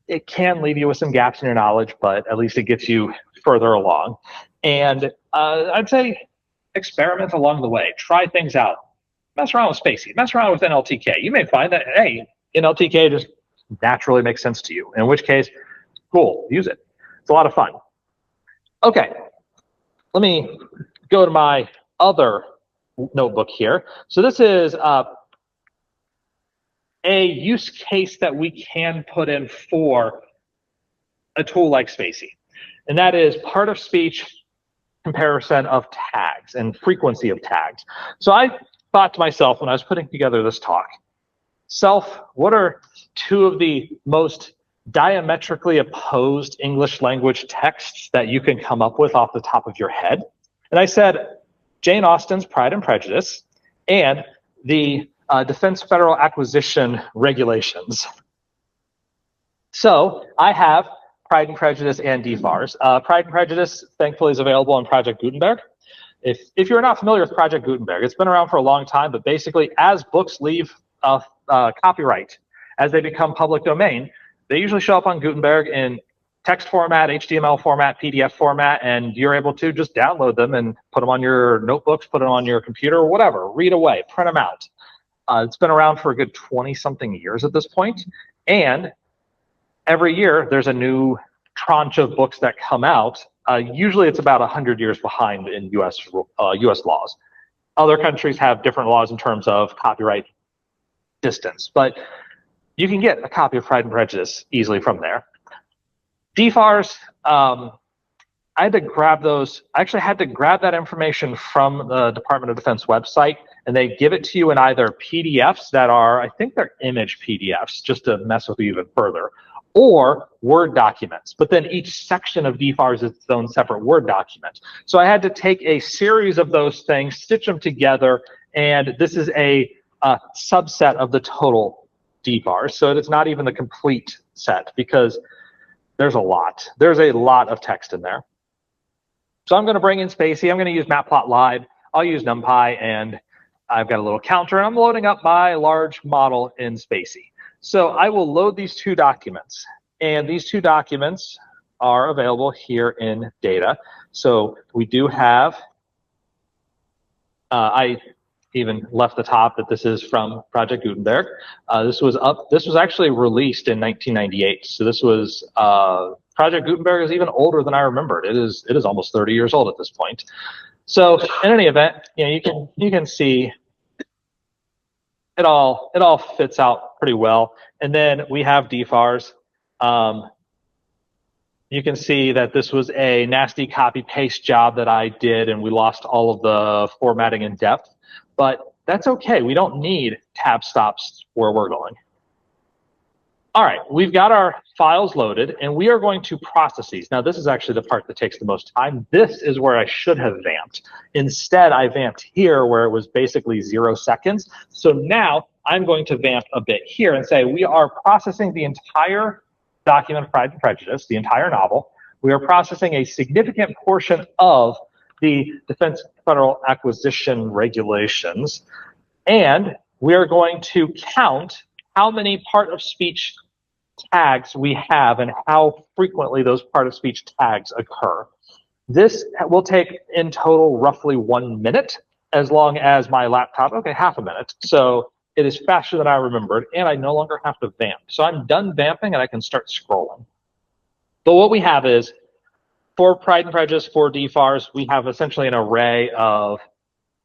it can leave you with some gaps in your knowledge, but at least it gets you further along. And I'd say experiment along the way. Try things out. Mess around with spaCy. Mess around with NLTK. You may find that, hey, NLTK just naturally makes sense to you, in which case, cool, use it. It's a lot of fun. Okay, let me go to my other notebook here. So this is a use case that we can put in for a tool like spaCy. And that is part of speech comparison of tags and frequency of tags. So I thought to myself when I was putting together this talk, what are two of the most diametrically opposed English language texts that you can come up with off the top of your head? And I said, Jane Austen's Pride and Prejudice and the Defense Federal Acquisition Regulations. So I have Pride and Prejudice and DFARS. Pride and Prejudice, thankfully, is available on Project Gutenberg. If you're not familiar with Project Gutenberg, it's been around for a long time, but basically as books leave copyright, as they become public domain, they usually show up on Gutenberg in text format, HTML format, PDF format, and you're able to just download them and put them on your notebooks, put them on your computer, or whatever, read away, print them out. It's been around for a good 20-something years at this point, and every year there's a new tranche of books that come out. Usually it's about 100 years behind in US laws. Other countries have different laws in terms of copyright distance, but you can get a copy of Pride and Prejudice easily from there. DFARS, I had to grab those. I actually had to grab that information from the Department of Defense website, and they give it to you in either PDFs that are, I think they're image PDFs, just to mess with you even further, or Word documents. But then each section of DFARS is its own separate Word document. So I had to take a series of those things, stitch them together, and this is a subset of the total dvars, so it's not even the complete set because there's a lot. There's a lot of text in there. So I'm going to bring in spaCy. I'm going to use matplotlib. I'll use NumPy, and I've got a little counter, and I'm loading up my large model in spaCy. So I will load these two documents, and these two documents are available here in data. So we do have, I even left the top that this is from Project Gutenberg. This was actually released in 1998. So this was, Project Gutenberg is even older than I remembered. It is almost 30 years old at this point. So in any event, you can see it all fits out pretty well. And then we have dvars. You can see that this was a nasty copy paste job that I did, and we lost all of the formatting and depth. But that's okay. We don't need tab stops where we're going. All right, we've got our files loaded, and we are going to process these. Now, this is actually the part that takes the most time. This is where I should have vamped. Instead, I vamped here where it was basically 0 seconds. So now I'm going to vamp a bit here and say we are processing the entire document of Pride and Prejudice, the entire novel. We are processing a significant portion of the Defense Federal Acquisition Regulations, and we are going to count how many part of speech tags we have and how frequently those part of speech tags occur. This will take in total roughly 1 minute, as long as my laptop, okay, half a minute. So it is faster than I remembered, and I no longer have to vamp. So I'm done vamping, and I can start scrolling. But what we have is, for Pride and Prejudice, for dvars, we have essentially an array of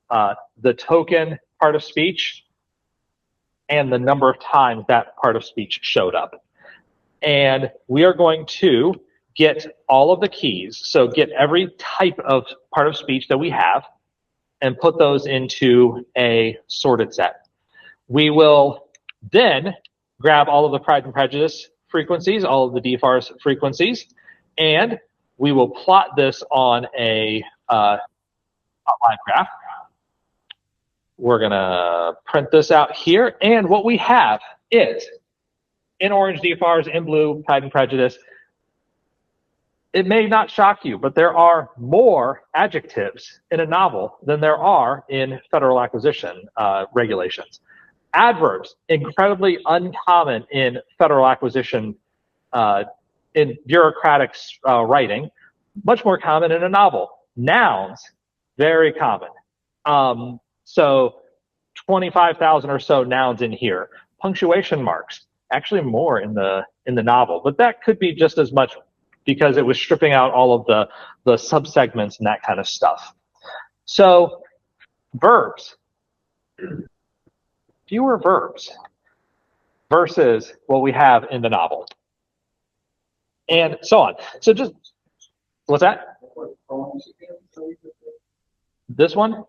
the token part of speech and the number of times that part of speech showed up. And we are going to get all of the keys, so get every type of part of speech that we have and put those into a sorted set. We will then grab all of the Pride and Prejudice frequencies, all of the dvars frequencies, and we will plot this on a line graph. We're going to print this out here. And what we have is, in orange dvars, in blue Pride and Prejudice. It may not shock you, but there are more adjectives in a novel than there are in federal acquisition regulations. Adverbs, incredibly uncommon in federal acquisition, in bureaucratic writing, much more common in a novel. Nouns, very common. So 25,000 or so nouns in here. Punctuation marks, actually more in the novel, but that could be just as much because it was stripping out all of the subsegments and that kind of stuff. So verbs, fewer verbs versus what we have in the novel, and so on. So just, what's that? This one?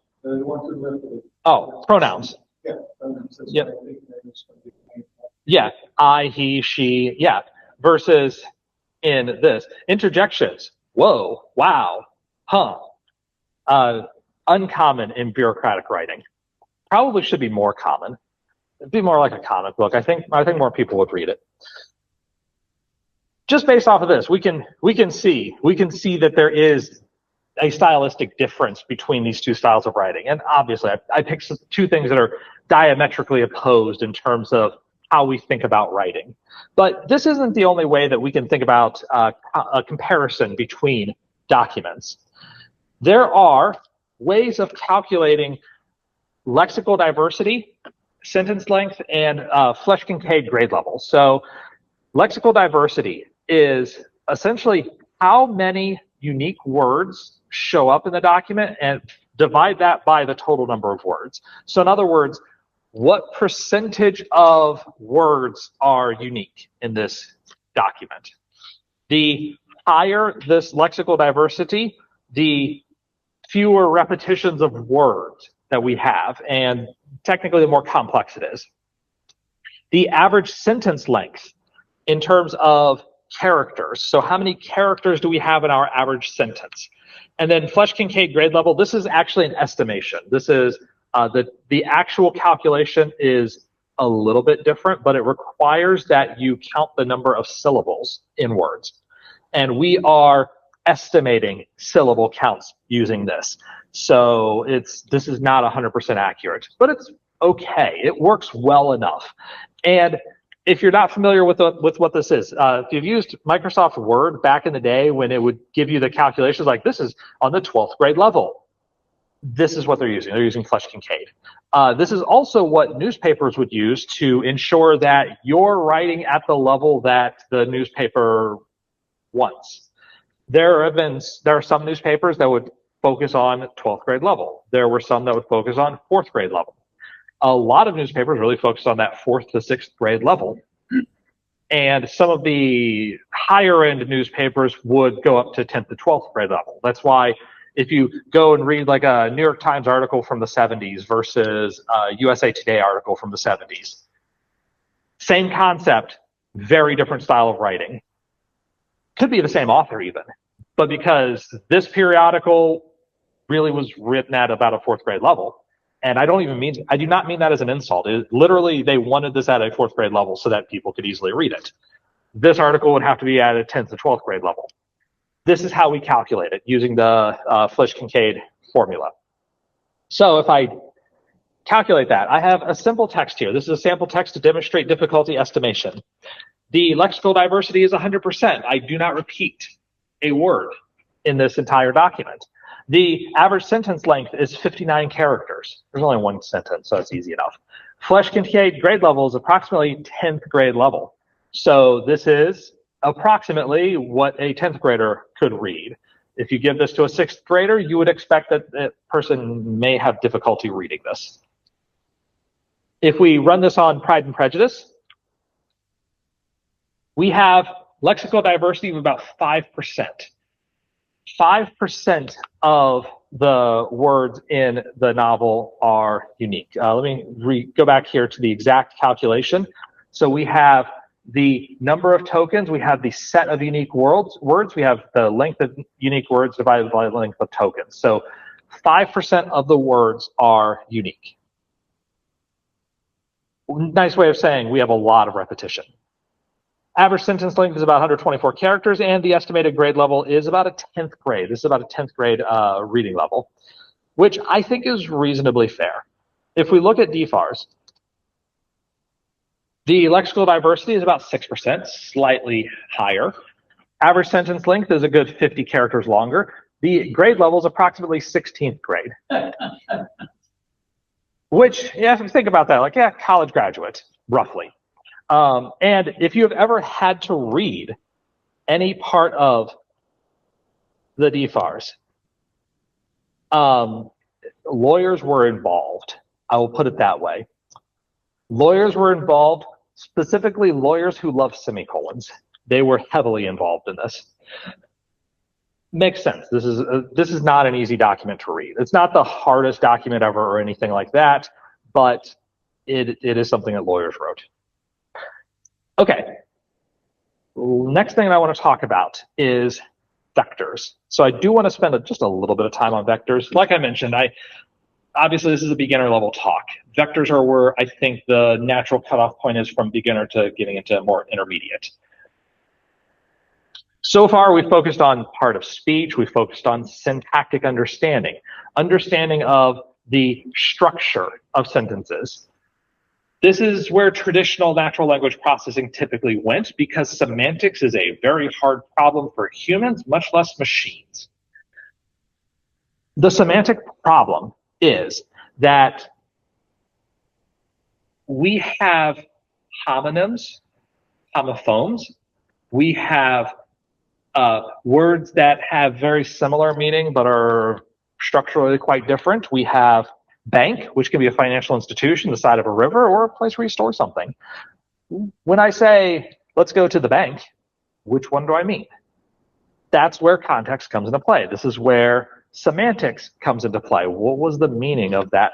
Oh, pronouns. Yep. Yeah, I, he, she, yeah, versus in this. Interjections, whoa, wow, huh. Uncommon in bureaucratic writing. Probably should be more common. It'd be more like a comic book. I think more people would read it. Just based off of this, we can see that there is a stylistic difference between these two styles of writing. And obviously, I picked two things that are diametrically opposed in terms of how we think about writing. But this isn't the only way that we can think about a comparison between documents. There are ways of calculating lexical diversity, sentence length, and Flesch-Kincaid grade level. So lexical diversity is essentially how many unique words show up in the document and divide that by the total number of words. So in other words, what percentage of words are unique in this document? The higher this lexical diversity, the fewer repetitions of words that we have, and technically the more complex it is. The average sentence length in terms of characters. So how many characters do we have in our average sentence? And then Flesch-Kincaid grade level, this is actually an estimation. This is the actual calculation is a little bit different, but it requires that you count the number of syllables in words. And we are estimating syllable counts using this. So this is not 100% accurate, but it's okay. It works well enough. And if you're not familiar with what this is, if you've used Microsoft Word back in the day when it would give you the calculations like this is on the 12th grade level, this is what they're using. They're using Flesch-Kincaid. This is also what newspapers would use to ensure that you're writing at the level that the newspaper wants. There are some newspapers that would focus on 12th grade level. There were some that would focus on 4th grade level. A lot of newspapers really focused on that 4th to 6th grade level. And some of the higher end newspapers would go up to 10th to 12th grade level. That's why if you go and read like a New York Times article from the 70s versus a USA Today article from the 70s, same concept, very different style of writing. Could be the same author even, but because this periodical really was written at about a 4th grade level, and I do not mean that as an insult. Literally, they wanted this at a 4th grade level so that people could easily read it. This article would have to be at a 10th to 12th grade level. This is how we calculate it using the Flesch-Kincaid formula. So if I calculate that, I have a simple text here. This is a sample text to demonstrate difficulty estimation. The lexical diversity is 100%. I do not repeat a word in this entire document. The average sentence length is 59 characters. There's only one sentence, so it's easy enough. Flesch-Kincaid grade level is approximately 10th grade level. So this is approximately what a 10th grader could read. If you give this to a 6th grader, you would expect that that person may have difficulty reading this. If we run this on Pride and Prejudice, we have lexical diversity of about 5%. 5% of the words in the novel are unique. Let me go back here to the exact calculation. So we have the number of tokens, we have the set of unique words, we have the length of unique words divided by the length of tokens. So 5% of the words are unique. Nice way of saying we have a lot of repetition. Average sentence length is about 124 characters, and the estimated grade level is about a 10th grade. This is about a 10th grade reading level, which I think is reasonably fair. If we look at DFARS, the lexical diversity is about 6%, slightly higher. Average sentence length is a good 50 characters longer. The grade level is approximately 16th grade. Which, yeah, if you think about that, like, yeah, college graduate, roughly. And if you have ever had to read any part of the DFARS, lawyers were involved. I will put it that way. Lawyers were involved, specifically lawyers who love semicolons. They were heavily involved in this. Makes sense. This is not an easy document to read. It's not the hardest document ever or anything like that, but it is something that lawyers wrote. Okay, next thing I want to talk about is vectors. So I do want to spend just a little bit of time on vectors. Like I mentioned, obviously this is a beginner level talk. Vectors are where I think the natural cutoff point is from beginner to getting into more intermediate. So far, we've focused on part of speech. We've focused on syntactic understanding of the structure of sentences. This is where traditional natural language processing typically went because semantics is a very hard problem for humans, much less machines. The semantic problem is that we have homonyms, homophones. We have words that have very similar meaning but are structurally quite different. We have bank, which can be a financial institution, the side of a river, or a place where you store something. When I say, let's go to the bank, which one do I mean? That's where context comes into play. This is where semantics comes into play. What was the meaning of that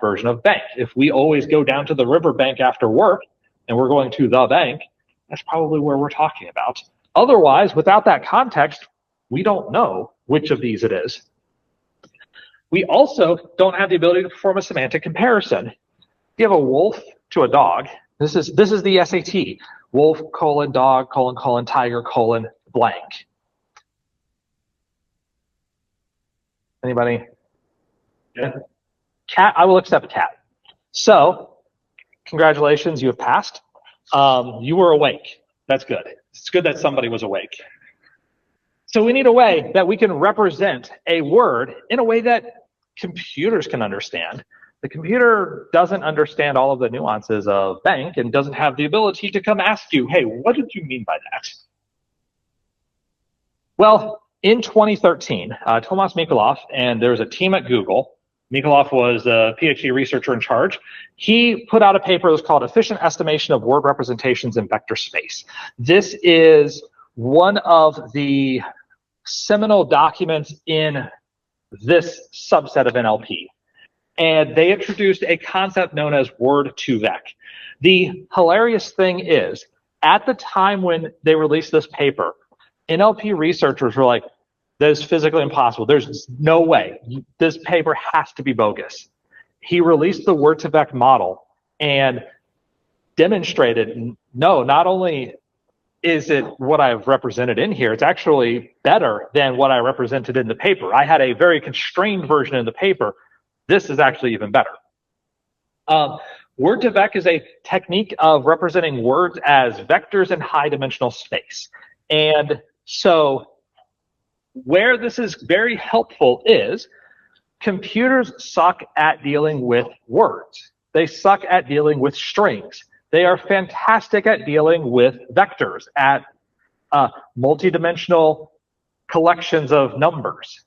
version of bank? If we always go down to the river bank after work, and we're going to the bank, that's probably where we're talking about. Otherwise, without that context, we don't know which of these it is. We also don't have the ability to perform a semantic comparison. you have a wolf to a dog, this is the SAT. Wolf, dog, tiger, blank. Anybody? Yeah. Cat, I will accept cat. So, congratulations, you have passed. You were awake. That's good. It's good that somebody was awake. So we need a way that we can represent a word in a way that computers can understand. The computer doesn't understand all of the nuances of bank and doesn't have the ability to come ask you, hey, what did you mean by that? Well, in 2013, Tomas Mikolov, and there's a team at Google. Mikolov was a PhD researcher in charge. He put out a paper that was called Efficient Estimation of Word Representations in Vector Space. This is one of the seminal documents in this subset of NLP. And they introduced a concept known as word2vec. The hilarious thing is, at the time when they released this paper, NLP researchers were like, that is physically impossible. There's no way. This paper has to be bogus. He released the word2vec model and demonstrated, no, not only is it what I've represented in here, it's actually better than what I represented in the paper. I had a very constrained version in the paper. This is actually even better. Word2vec is a technique of representing words as vectors in high dimensional space. And so where this is very helpful is computers suck at dealing with words. They suck at dealing with strings. They are fantastic at dealing with vectors, at multidimensional collections of numbers.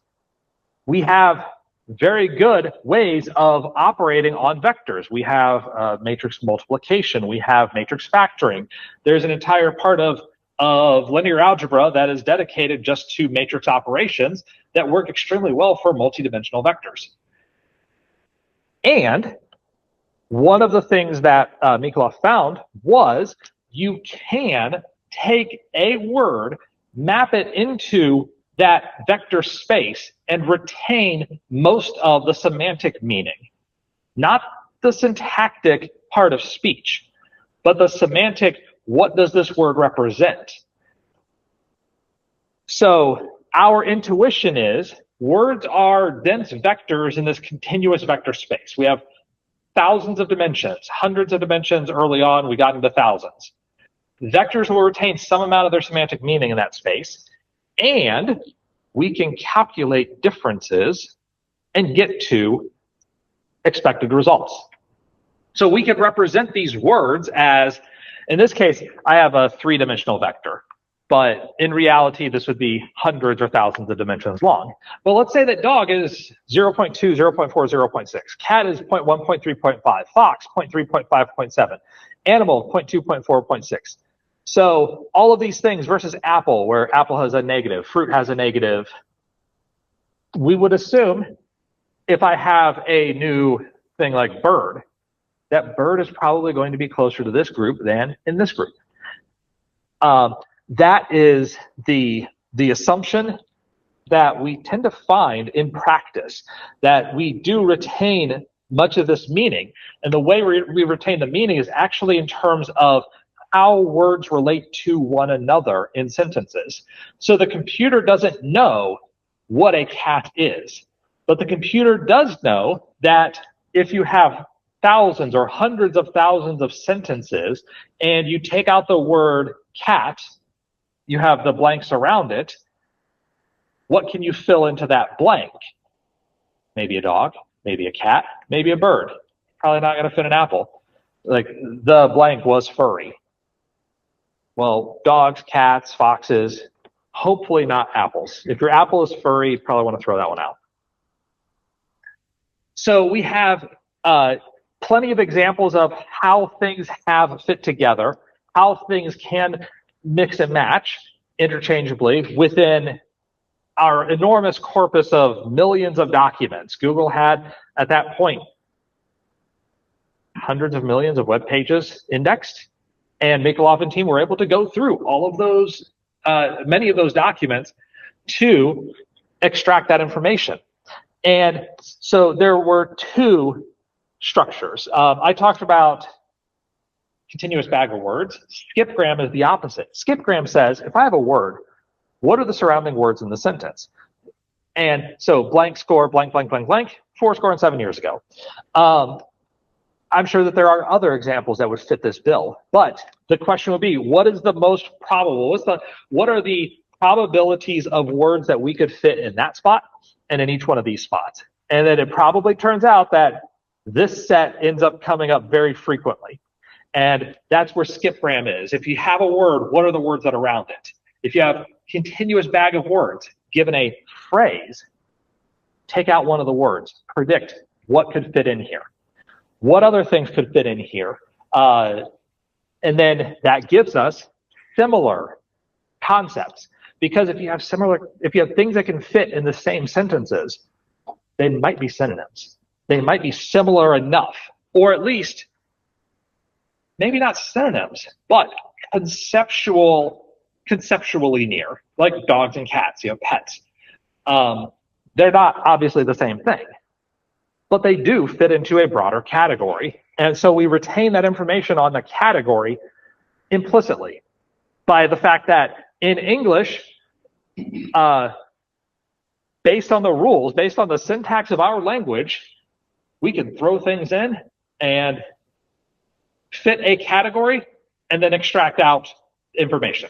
We have very good ways of operating on vectors. We have matrix multiplication. We have matrix factoring. There's an entire part of linear algebra that is dedicated just to matrix operations that work extremely well for multidimensional vectors. And one of the things that Mikolov found was you can take a word, map it into that vector space, and retain most of the semantic meaning. Not the syntactic part of speech, but the semantic, what does this word represent? So our intuition is words are dense vectors in this continuous vector space. We have thousands of dimensions, hundreds of dimensions early on, we got into thousands. Vectors will retain some amount of their semantic meaning in that space, and we can calculate differences and get to expected results. So we could represent these words as, in this case, I have a three-dimensional vector, but in reality, this would be hundreds or thousands of dimensions long. But let's say that dog is 0.2, 0.4, 0.6. Cat is 0.1, 0.3, 0.5. Fox, 0.3, 0.5, 0.7. Animal, 0.2, 0.4, 0.6. So all of these things versus apple, where apple has a negative, fruit has a negative, we would assume if I have a new thing like bird, that bird is probably going to be closer to this group than in this group. That is the assumption that we tend to find in practice, that we do retain much of this meaning. And the way we retain the meaning is actually in terms of how words relate to one another in sentences. So the computer doesn't know what a cat is, but the computer does know that if you have thousands or hundreds of thousands of sentences and you take out the word cat, you have the blanks around it, what can you fill into that blank? Maybe a dog, maybe a cat, maybe a bird. Probably not going to fit an apple. Like the blank was furry. Well, dogs, cats, foxes, hopefully not apples. If your apple is furry, you probably want to throw that one out. So we have plenty of examples of how things have fit together, how things can mix and match interchangeably within our enormous corpus of millions of documents. Google had, at that point, hundreds of millions of web pages indexed, and Mikolov and team were able to go through all of those, many of those documents to extract that information. And so there were two structures. I talked about continuous bag of words. Skipgram is the opposite. Skipgram says, if I have a word, what are the surrounding words in the sentence? And so blank score, blank, blank, blank, blank, 4 score and 7 years ago. I'm sure that there are other examples that would fit this bill, but the question would be, what is the most probable? What are the probabilities of words that we could fit in that spot and in each one of these spots? And then it probably turns out that this set ends up coming up very frequently. And that's where skipgram is. If you have a word, what are the words that are around it? If you have continuous bag of words, given a phrase, take out one of the words, predict what could fit in here. What other things could fit in here? And then that gives us similar concepts. Because if you have things that can fit in the same sentences, they might be synonyms. They might be similar enough, or at least maybe not synonyms, but conceptually near, like dogs and cats, pets. They're not obviously the same thing, but they do fit into a broader category. And so we retain that information on the category implicitly by the fact that in English, based on the rules, based on the syntax of our language, we can throw things in and fit a category and then extract out information.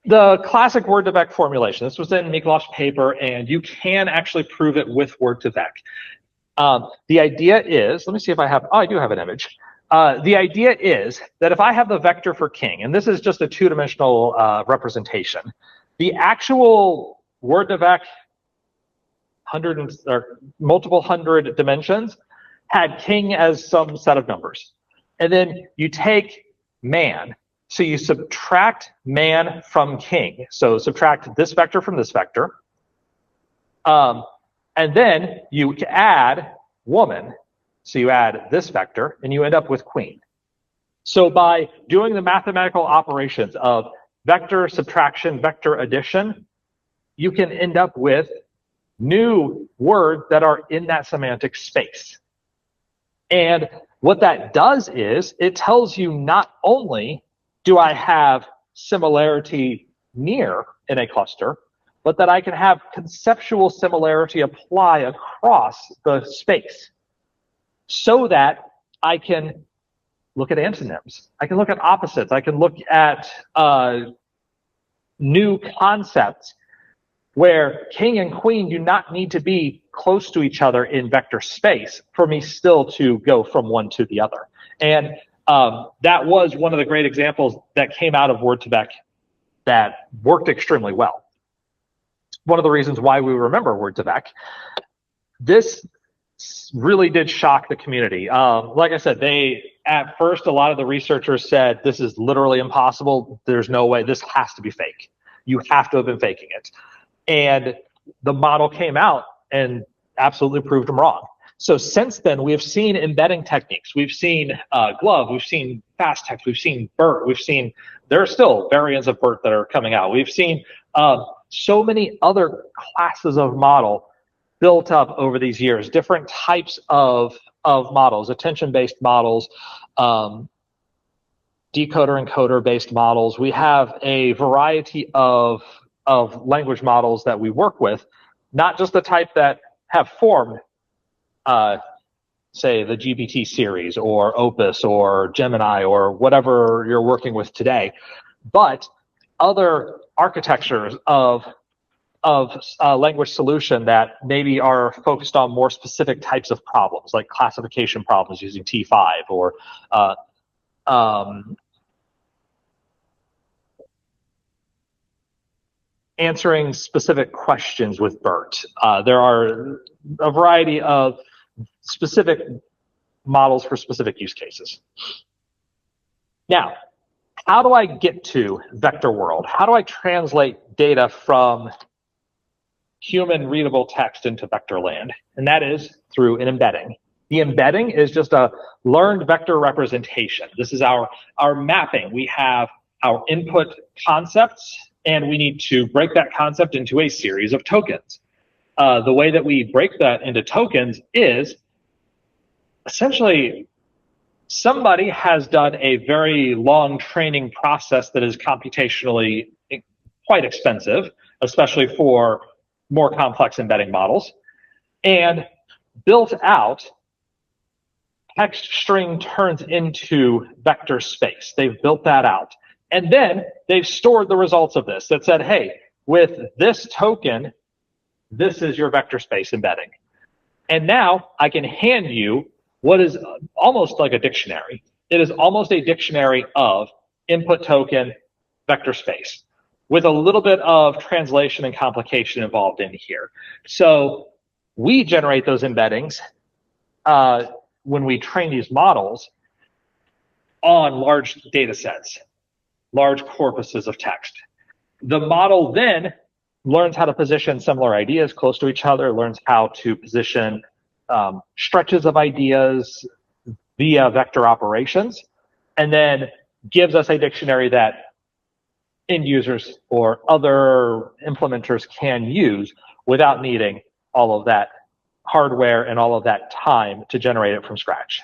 The classic word-to-vec formulation, this was in Miklov's paper, and you can actually prove it with word-to-vec. The idea is, let me see if I have, I do have an image. The idea is that if I have the vector for king, and this is just a two-dimensional representation, the actual word-to-vec multiple hundred dimensions had king as some set of numbers. And then you take man, so you subtract man from king. So subtract this vector from this vector. And then you add woman. So you add this vector, and you end up with queen. So by doing the mathematical operations of vector subtraction, vector addition, you can end up with new words that are in that semantic space. And what that does is it tells you not only do I have similarity near in a cluster, but that I can have conceptual similarity apply across the space so that I can look at antonyms. I can look at opposites. I can look at new concepts where king and queen do not need to be close to each other in vector space for me still to go from one to the other. And that was one of the great examples that came out of word2vec that worked extremely well. One of the reasons why we remember word2vec. This really did shock the community. Like I said, at first, a lot of the researchers said, this is literally impossible. There's no way. This has to be fake. You have to have been faking it. And the model came out and absolutely proved them wrong. So since then, we have seen embedding techniques. We've seen Glove. We've seen fast text. We've seen BERT. There are still variants of BERT that are coming out. We've seen so many other classes of model built up over these years, different types of models, attention-based models, decoder encoder-based models. We have a variety of language models that we work with, not just the type that have formed, say, the GPT series or Opus or Gemini or whatever you're working with today, but other architectures of language solution that maybe are focused on more specific types of problems, like classification problems using T5 or answering specific questions with BERT. There are a variety of specific models for specific use cases. Now, how do I get to vector world? How do I translate data from human readable text into vector land? And that is through an embedding. The embedding is just a learned vector representation. This is our mapping. We have our input concepts, and we need to break that concept into a series of tokens. the way that we break that into tokens is essentially somebody has done a very long training process that is computationally quite expensive, especially for more complex embedding models, and built out text string turns into vector space. They've built that out. And then they've stored the results of this that said, hey, with this token, this is your vector space embedding. And now I can hand you what is almost like a dictionary. It is almost a dictionary of input token vector space with a little bit of translation and complication involved in here. So we generate those embeddings when we train these models on large data sets, large corpuses of text. The model then learns how to position similar ideas close to each other, learns how to position stretches of ideas via vector operations, and then gives us a dictionary that end users or other implementers can use without needing all of that hardware and all of that time to generate it from scratch.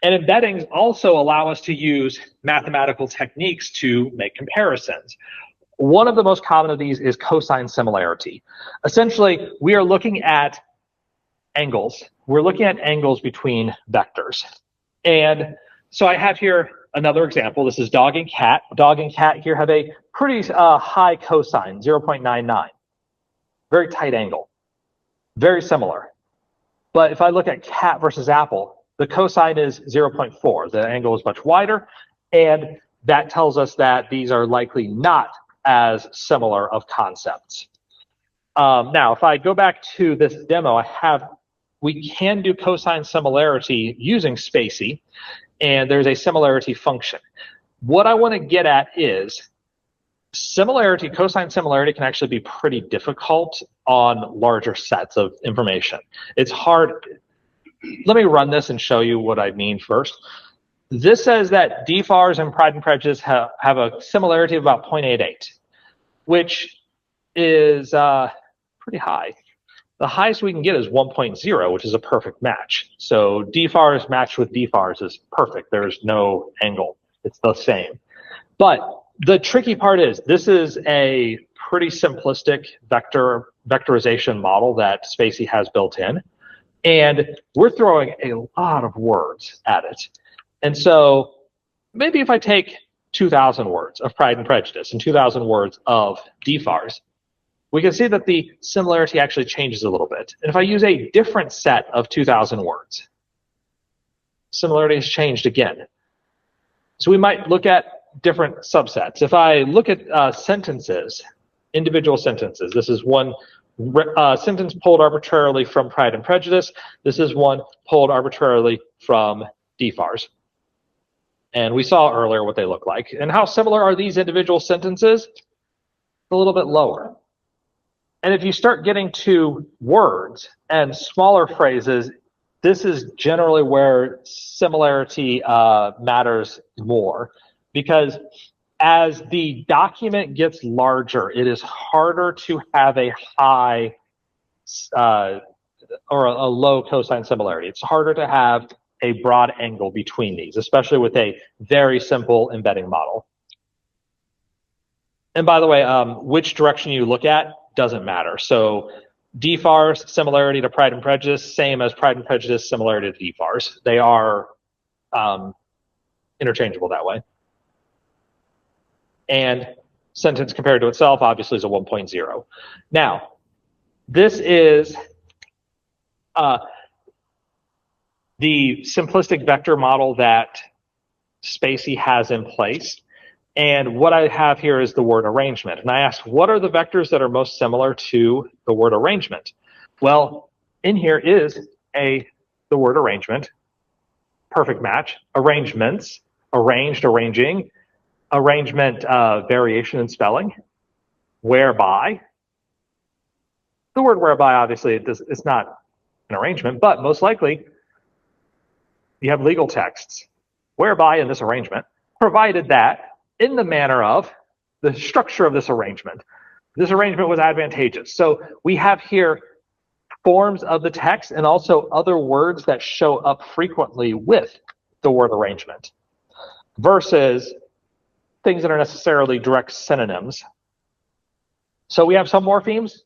And embeddings also allow us to use mathematical techniques to make comparisons. One of the most common of these is cosine similarity. Essentially, we are looking at angles. We're looking at angles between vectors. And so I have here another example. This is dog and cat. Dog and cat here have a pretty high cosine, 0.99. Very tight angle. Very similar. But if I look at cat versus apple, the cosine is 0.4. The angle is much wider. And that tells us that these are likely not as similar of concepts. Now, if I go back to this demo, we can do cosine similarity using spaCy, and there's a similarity function. What I want to get at is similarity, cosine similarity can actually be pretty difficult on larger sets of information. It's hard. Let me run this and show you what I mean first. This says that DFARS and Pride and Prejudice have a similarity of about 0.88, which is pretty high. The highest we can get is 1.0, which is a perfect match. So DFARS matched with DFARS is perfect. There's no angle. It's the same. But the tricky part is this is a pretty simplistic vectorization model that spaCy has built in. And we're throwing a lot of words at it. And so maybe if I take 2,000 words of Pride and Prejudice and 2,000 words of DFARS, we can see that the similarity actually changes a little bit. And if I use a different set of 2,000 words, similarity has changed again. So we might look at different subsets. If I look at sentences, individual sentences, this is one sentence pulled arbitrarily from Pride and Prejudice. This is one pulled arbitrarily from DFARS. And we saw earlier what they look like. And how similar are these individual sentences? A little bit lower. And if you start getting to words and smaller phrases, this is generally where similarity matters more. Because as the document gets larger, it is harder to have a high or a low cosine similarity. It's harder to have a broad angle between these, especially with a very simple embedding model. And by the way, which direction you look at doesn't matter. So DFARS, similarity to Pride and Prejudice, same as Pride and Prejudice, similarity to DFARS. They are interchangeable that way. And sentence compared to itself obviously is a 1.0. Now, this is the simplistic vector model that spaCy has in place. And what I have here is the word arrangement. And I asked, what are the vectors that are most similar to the word arrangement? Well, in here is the word arrangement, perfect match, arrangements, arranged, arranging, arrangement variation in spelling, whereby. The word whereby, obviously, it's not an arrangement, but most likely you have legal texts, whereby in this arrangement, provided that in the manner of the structure of this arrangement, This arrangement was advantageous. So we have here forms of the text and also other words that show up frequently with the word arrangement versus things that are necessarily direct synonyms. So we have some morphemes,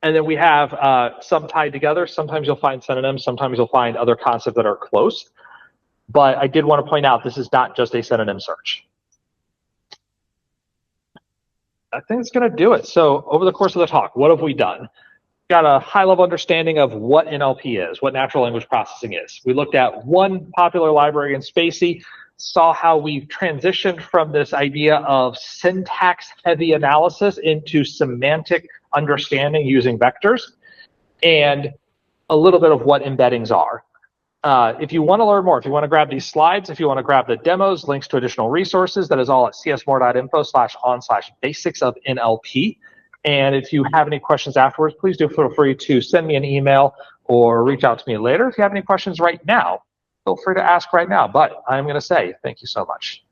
and then we have some tied together. Sometimes you'll find synonyms, sometimes you'll find other concepts that are close. But I did want to point out this is not just a synonym search. I think it's going to do it. So over the course of the talk, what have we done? Got a high-level understanding of what NLP is, what natural language processing is. We looked at one popular library in spaCy, saw how we've transitioned from this idea of syntax-heavy analysis into semantic understanding using vectors, and a little bit of what embeddings are. If you want to learn more, if you want to grab these slides, if you want to grab the demos, links to additional resources, that is all at csmore.info/on/basics of NLP. And if you have any questions afterwards, please do feel free to send me an email or reach out to me later. If you have any questions right now, feel free to ask right now. But I'm going to say thank you so much.